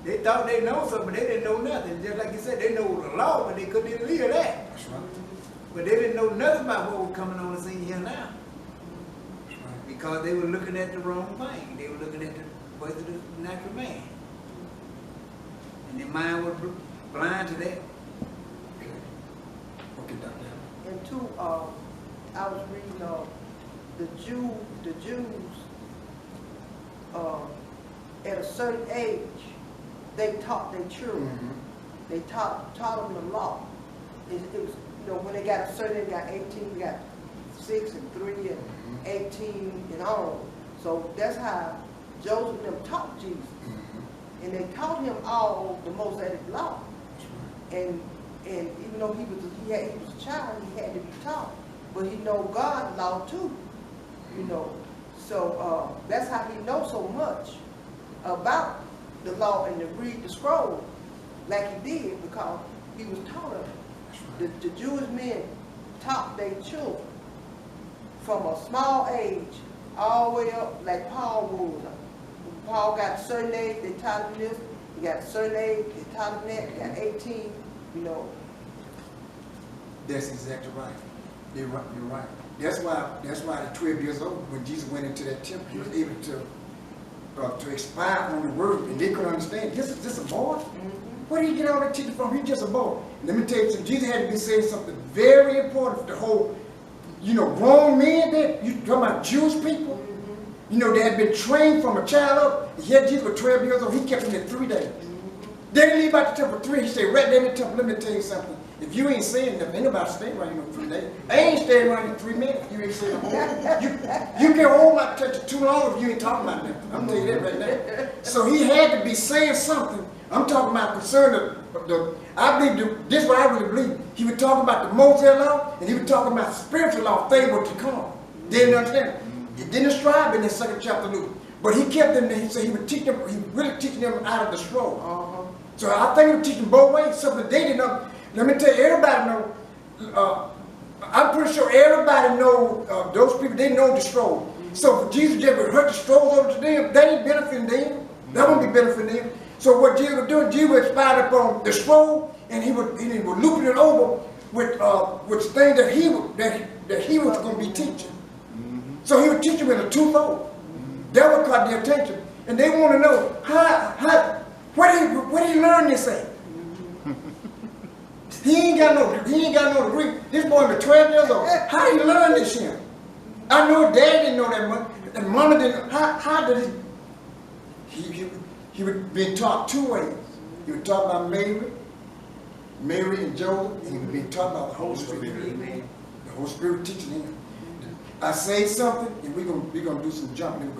They thought they know something, but they didn't know nothing. Just like you said, they know the law, but they couldn't even live that. That's right. But they didn't know nothing about what was coming on the scene here now. That's right. Because they were looking at the wrong thing. They were looking at the ways of the natural man. And their mind was blind to that. Okay, Dr. And two, I was reading the Jews at a certain age, they taught their children. They taught them the law. It was, when they got a certain, they got 18, they got 6 and 3 and 18 and on. So that's how Joseph and them taught Jesus. And they taught him all the Mosaic law. And even though he was a child, he had to be taught. But he know God's law too, So that's how he knows so much about the law and to read the scroll like he did, because he was taught of it. The Jewish men taught their children from a small age all the way up, like Paul was. When Paul got a certain age, they taught him this. He got a certain age, they taught him that. He got 18, That's exactly right. You're right. That's why at 12 years old, when Jesus went into that temple, he was able to expound on the word, and they couldn't understand. This is a boy? Where did he get all that teaching from? He's just a boy. And let me tell you something. Jesus had to be saying something very important for the whole, grown men that you talking about Jewish people. They had been trained from a child up. Yet Jesus was 12 years old. He kept him there 3 days. They didn't leave out the temple 3. He said, right there in the temple, let me tell you something. If you ain't saying nothing, ain't nobody staying around you no 3 days. I ain't staying around you 3 minutes. You ain't saying nothing. You can hold my church too long if you ain't talking about nothing. I'm telling you that right now. So he had to be saying something. I'm talking about concerning I believe, this is what I really believe. He was talking about the Mosaic law, and he was talking about spiritual law, things were to come. They didn't understand. He didn't describe it in the 2nd chapter of Luke. But he kept them there. He said he would teach them, he really teaching them out of the scroll. So I think he was teaching both ways, something they didn't know. Let me tell you, everybody know, I'm pretty sure everybody know, those people, they know the scroll. So if Jesus just heard the scrolls over to them, they ain't benefiting them. That won't be benefiting them. So what Jesus was doing, Jesus was expired upon the scroll, and he was looping it over with things that he was going to be teaching. So he would teach them in a twofold. That would caught their attention, and they want to know where did he learn this at? He ain't got no degree. This boy was 12 years old. How did he learn this shit? I know Dad didn't know that much, and Mama didn't. How did he was being taught 2 ways. He was taught by Mary and Joseph, and he was being taught by the Holy Spirit. Amen. The Holy Spirit teaching him. I say something, and we're gonna do some jumping.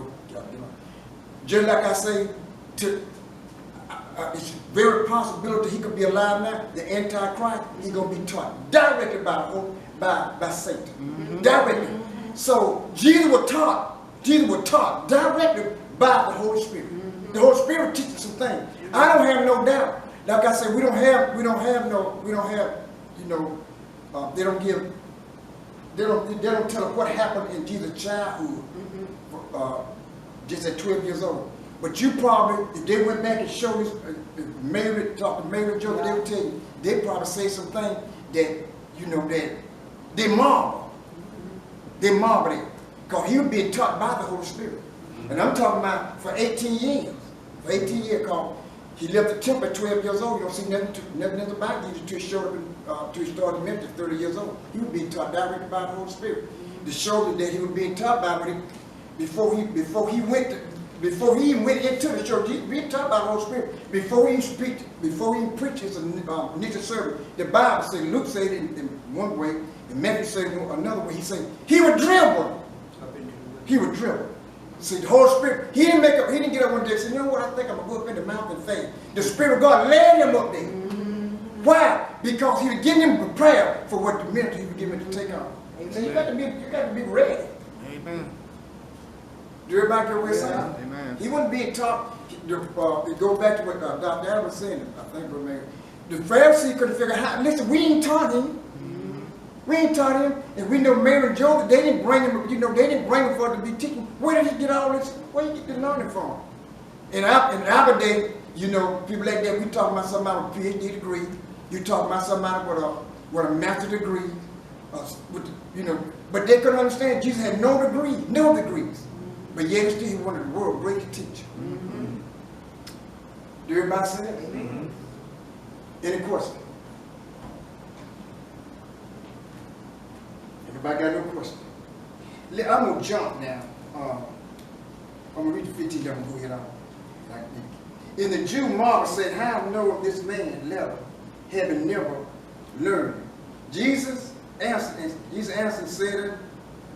Just like I say, it's very possibility he could be alive now. The Antichrist, he's gonna be taught directly by Satan. Directly. So Jesus was taught directly by the Holy Spirit. The Holy Spirit teaches some things. I don't have no doubt. Like I said, they don't tell us what happened in Jesus' childhood, just at 12 years old. But you probably, if they went back and showed us, talked to Mary and Joseph, they would tell you, they probably say some things that, that they marvel. They marvel it. Because he was being taught by the Holy Spirit. And I'm talking about for 18 years. For 18 years, because he left the temple at 12 years old. You don't see nothing about Jesus until he showed up, till he started ministry 30 years old. He was being taught directly by the Holy Spirit. To show that he was being taught by before he went into the church, he was being taught by the Holy Spirit. Before he preached his initial service, the Bible says, Luke said it in one way, and Matthew said it another way. He said he would dribble. He would dribble. See, the Holy Spirit, he didn't get up one day and say, you know what, I think I'm going to go up in the mountain of faith. The Spirit of God led him up there. Why? Because he was getting him prepared for what the ministry he was getting to take on. So you got to be ready. Amen. Do everybody get what he's saying? Amen. He wasn't being taught. It goes back to what Dr. Adam was saying, I think, the Pharisees couldn't figure out how. Listen, we ain't taught him. We ain't taught him, and we know Mary and Joseph, they didn't bring him, they didn't bring him for to be teaching. Where did he get all this? Where did he get the learning from? In our day, people like that, we talking about somebody with a PhD degree. You talking about somebody with a master's degree, but they couldn't understand Jesus had no degrees. But yet still he wanted the world great to teach. Do everybody say that? Any questions? Everybody got no question? I'm going to jump now. I'm going to read the 15, I'm going to go ahead on. In the Jew, Marvel said, how know this man letter, having never learned? Jesus answered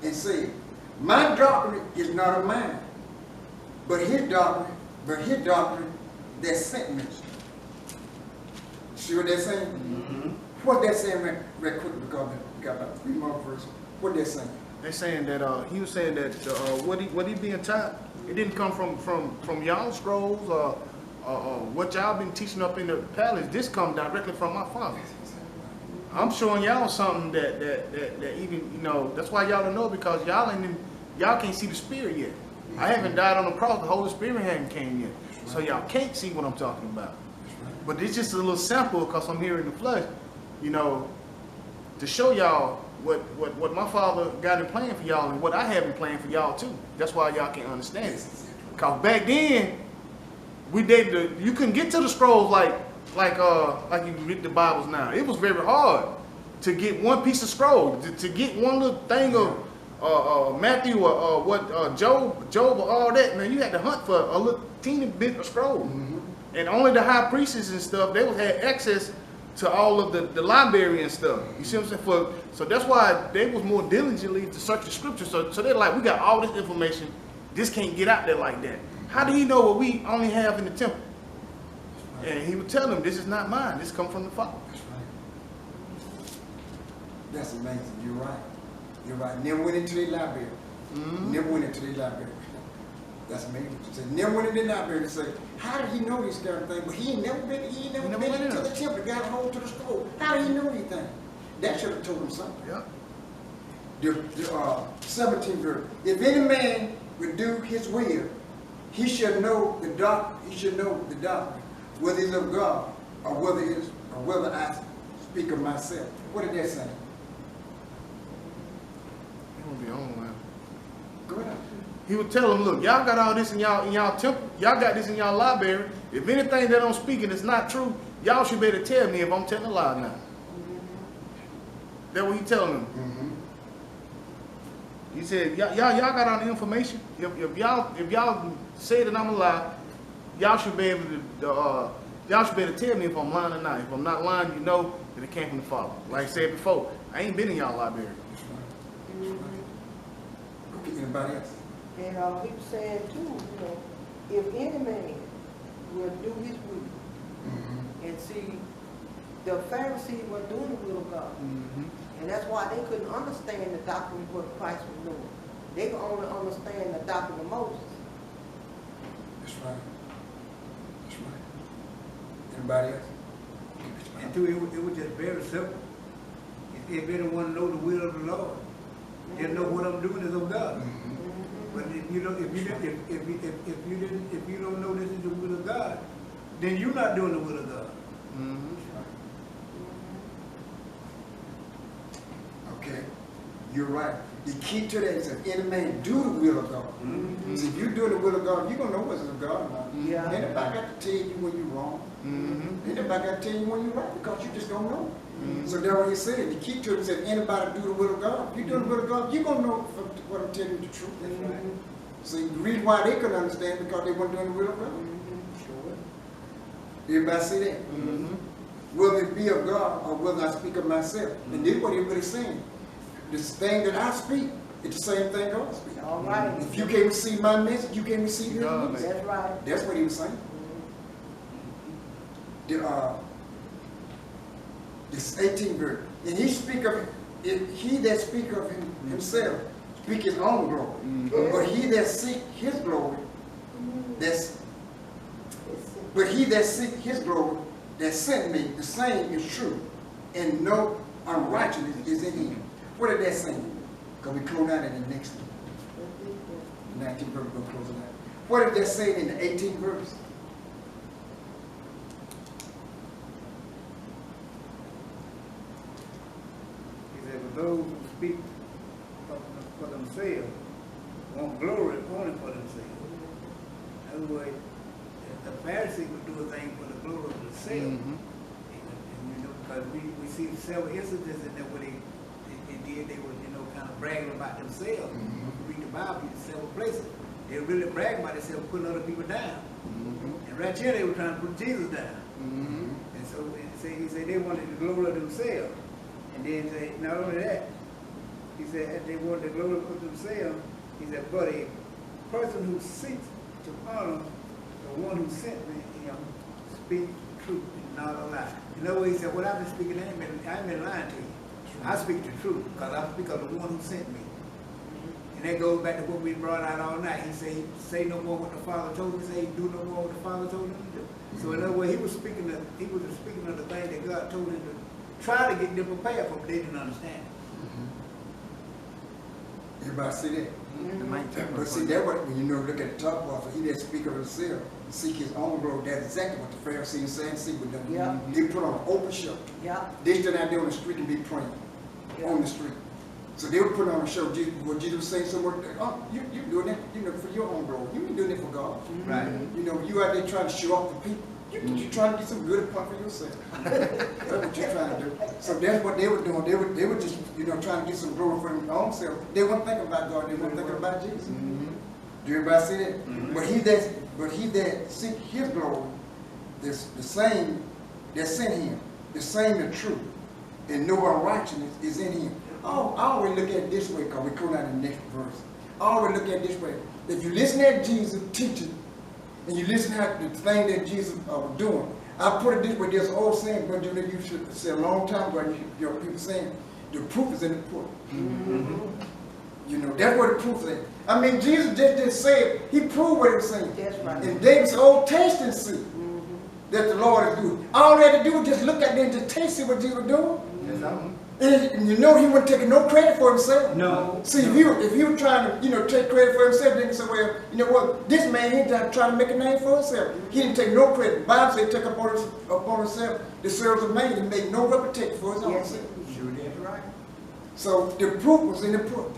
and said, my doctrine is not of mine, but his doctrine that sent me. See what they're saying? What they're saying right quick, because we got about 3 more verses. What they're saying? They're saying that he was saying that what he being taught, it didn't come from y'all scrolls or what y'all been teaching up in the palace. This come directly from my Father. I'm showing y'all something that even that's why y'all don't know, because y'all can't see the Spirit yet. I haven't died on the cross. The Holy Spirit hasn't came yet, so y'all can't see what I'm talking about. But it's just a little sample because I'm here in the flesh, to show y'all what my Father got in plan for y'all and what I have in plan for y'all too. That's why y'all can't understand it. Because back then, you couldn't get to the scrolls like you read the Bibles now. It was very hard to get one piece of scroll, to get one little thing of Matthew or Job or all that. Man, you had to hunt for a little teeny bit of scroll. And only the high priests and stuff, they had access to all of the library and stuff. You see what I'm saying? So that's why they was more diligently to search the scriptures. So they're like, we got all this information. This can't get out there like that. How do he know what we only have in the temple? And he would tell them, this is not mine. This comes from the Father. That's right. That's amazing. You're right. You're right. Never went into the library. Never went into the library. That's amazing. He said, never went into the library to say, how did he know this kind of thing? But he ain't never been into the temple, got hold to the scroll. How did he know anything? That should have told him something. Yeah. The 17th verse. If any man would do his will, he should know the doctrine, whether it's of God or whether I speak of myself. What did that say? He won't be on now. Go ahead. He would tell them, look, y'all got all this in y'all temple. Y'all got this in y'all library. If anything that I'm speaking is not true, y'all should be able to tell me if I'm telling a lie or not. That's what he telling them. He said, y'all got all the information. If y'all say that I'm a lie, y'all should be able to tell me if I'm lying or not. If I'm not lying, you know that it came from the Father. Like I said before, I ain't been in y'all library. Okay, anybody else? And he was saying too, if any man will do his will, and see, the Pharisees were doing the will of God. And that's why they couldn't understand the doctrine of what Christ was doing. They could only understand the doctrine of Moses. That's right. That's right. Anybody else? And too, it was just very simple. If anyone know the will of the Lord, they know what I'm doing is of God. But if you don't know this is the will of God, then you're not doing the will of God. Okay, you're right. The key to that is if any man do the will of God. So if you're doing the will of God, you're going to know what's of God or not. Yeah. Anybody got to tell you when you're wrong. Anybody got to tell you when you're right because you just don't know. So that's what he said. The key to it is if anybody do the will of God, if you're doing the will of God, you're going to know what I'm telling you the truth. That's right. So the reason why they couldn't understand because they weren't doing the will of God. Everybody see that? Whether it be of God or whether I speak of myself. And this is what he's really saying. This thing that I speak, it's the same thing God speaks. All right. If you can't receive my message, you can't receive his message. That's right. That's what he was saying. This 18th verse. And he speak of he that speak of himself speak his own glory. But he that seek his glory, that sent me, the same is true, and no unrighteousness is in him. What did that say? Because we close out in the next one. The 19th verse, we're going to close it out. What did that say in the 18th verse? He said, but those who speak for themselves want glory only for themselves. In other words, the Pharisees would do a thing for the glory of themselves. And because we see several instances in there where they were, kind of bragging about themselves. Read the Bible in several places. They were really bragging about themselves, putting other people down. And right here they were trying to put Jesus down. And so he said they wanted the glory of themselves. And then he said, not only that, he said they wanted the glory of themselves. He said, but a person who seeks to honor the one who sent me, speak truth and not a lie. In other words, he said, what I've been speaking, I ain't been lying to you. I speak the truth because I speak of the one who sent me. And that goes back to what we brought out all night. He said, say no more what the Father told me. Say, do no more what the Father told him to do. So in other words, he was speaking of the thing that God told him to try to get them prepared for, but they didn't understand. Everybody see that? But see, that what when look at the top part, he that speak of himself, seek his own glory. That's exactly what the Pharisees and Sadducees would do. They put on an open show. They stood out there on the street and be praying on the street. So they would put on a show. What Jesus was saying somewhere, oh, you doing that, for your own glory. You ain't doing it for God. Right. You out there trying to show off the people. You trying to get some good part for yourself. That's what you're trying to do. So that's what they were doing. They were just, trying to get some glory for their own self. They weren't thinking about God. They weren't thinking about Jesus. Do everybody see that? But he that seek his glory, this the same that's in him, the same is true, and no unrighteousness is in him. Oh, I always look at it this way, because we come out in the next verse. I always look at it this way. If you listen at Jesus teaching, and you listen to the thing that Jesus was doing, I put it this way, there's an old saying, but you should say a long time ago, your people saying, the proof is in the pudding. You know, that's what the proof is. I mean, Jesus just didn't say it, he proved what he was saying. That's right. And David said, oh, taste and see that the Lord is good. All they had to do was just look at them and just taste what Jesus was doing. And you know he wasn't taking no credit for himself. No. See, if he was trying to, you know, take credit for himself, then he said, well, you know what, this man, he's trying to make a name for himself. He didn't take no credit. The Bible said he took upon himself the service of man. He made no reputation for his own self. Sure, that's right. So the proof was in the proof.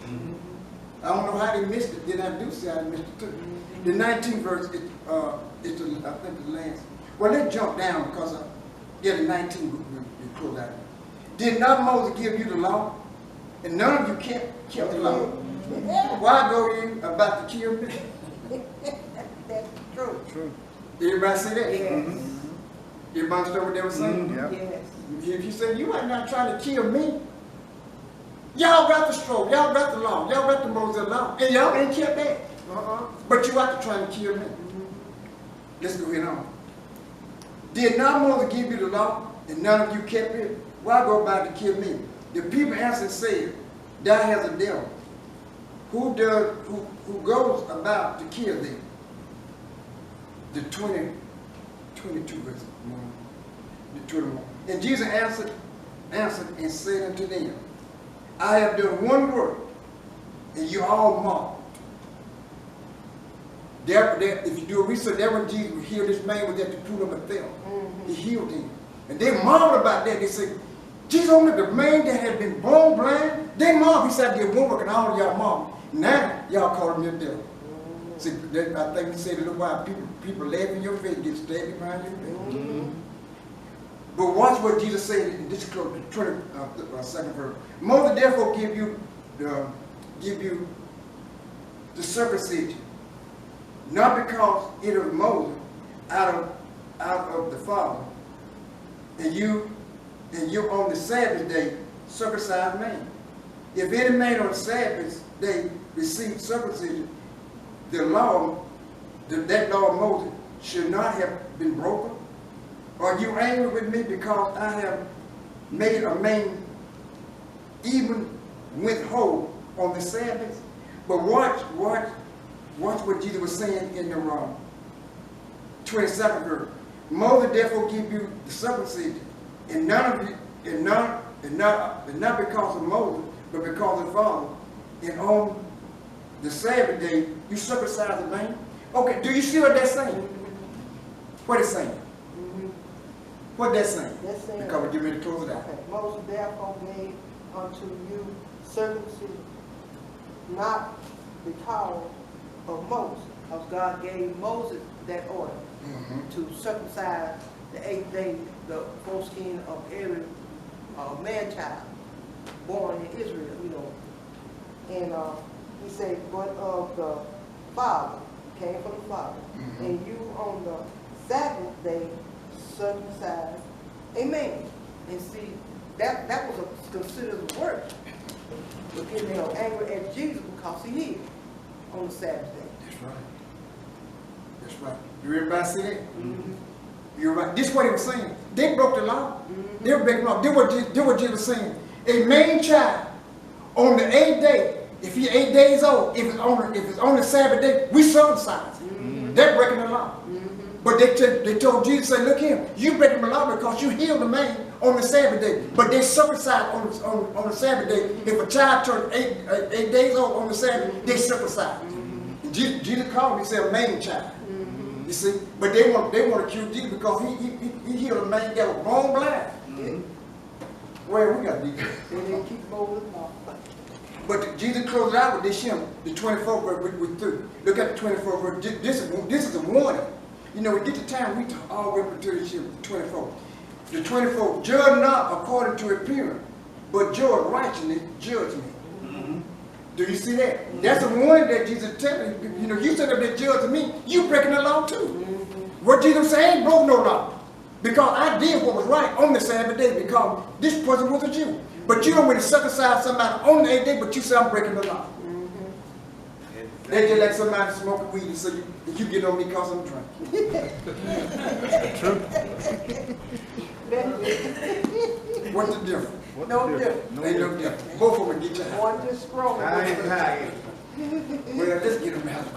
I don't know how they missed it. Then I do say I missed it too. The 19th verse, is I think the last. Well, let's jump down because, the 19th we close out. Did not Moses give you the law? And none of you kept the law. Why go you about to kill me? That's true. True. Everybody see that? Yes. Everybody understand what they were saying? Yeah. Yes. If you say, you are not trying to kill me, y'all got the stroke, y'all got the law, y'all got the Moses law, and y'all ain't kept that. But you out to trying to kill me. Let's go ahead on. Did not Moses give you the law, and none of you kept it? Why go about to kill me? The people answered and said, thou hast a devil. Who goes about to kill thee? The 22 verse. The 21. And Jesus answered and said unto them, I have done one work, and you all mocked. If you do a research, that when Jesus healed this man was at the pool of Bethel. He healed him. And they marveled about that. They said, Jesus, only the man that had been born blind, they marveled. He said, I did one work, and all of y'all marveled. Now, y'all call him the devil. See, I think he said a little while, people laugh in your face, get stabbed behind your back. But watch what Jesus said in this close, the 22nd verse. Moses therefore give you the circumcision, not because it was Moses out of the Father, and you on the Sabbath day circumcised man. If any man on the Sabbath day received circumcision, that law of Moses should not have been broken. Are you angry with me because I have made a man even went whole on the Sabbath? But watch what Jesus was saying in the 22nd verse. Moses therefore give you the circumcision, and none of you, and not because of Moses, but because of the Father. And on the Sabbath day, you circumcise a man. Okay, do you see what that's saying? What it's saying? What that's saying? That's saying, because we're getting ready to close it out. Okay. Moses therefore gave unto you circumcision, not because of Moses, because God gave Moses that order to circumcise the 8th day, the foreskin of every man-child born in Israel, you know. And he said, but of the Father, came from the Father. And you on the Sabbath day circumcised a man. And see, that was considered a work. But getting angry at Jesus because he healed on the Sabbath day. That's right. That's right. You everybody see that? You're right. This is what he was saying. They broke the law. They were breaking the law. This is what Jesus was saying. A man child on the 8th day, if he's 8 days old, if it's on the Sabbath day, we circumcise him. They're breaking the law. But they told Jesus, say, look here, you breaking the law because you healed the man on the Sabbath day. But they circumcise on the Sabbath day. If a child turned 8 days old on the Sabbath, they circumcise. Jesus called him, he said, a man child. You see, but they want to accuse Jesus because he healed a man that was born blind. Well, we got to do And they keep Moses law. But Jesus closed out with this hymn, the 24th verse we're through. Look at the 24th verse. This is a warning. You know, we get the time, we talk all the way up to this hymn, the 24th. The 24th, judge not according to appearance, but judge righteousness, judge me. Do you see that? That's a warning that Jesus telling you. You know, you said up there judging me, you breaking the law too. What Jesus said, ain't broke no law. Because I did what was right on the Sabbath day because this person was a Jew. But you don't want to set aside somebody on the 8th day, but you say I'm breaking the law. They just like somebody smoking weed and say you get on me because I'm drunk. True. What's the difference? No different. Ain't no difference. Both of them get you high. One just scrolling. I ain't high. Well, let's get them out of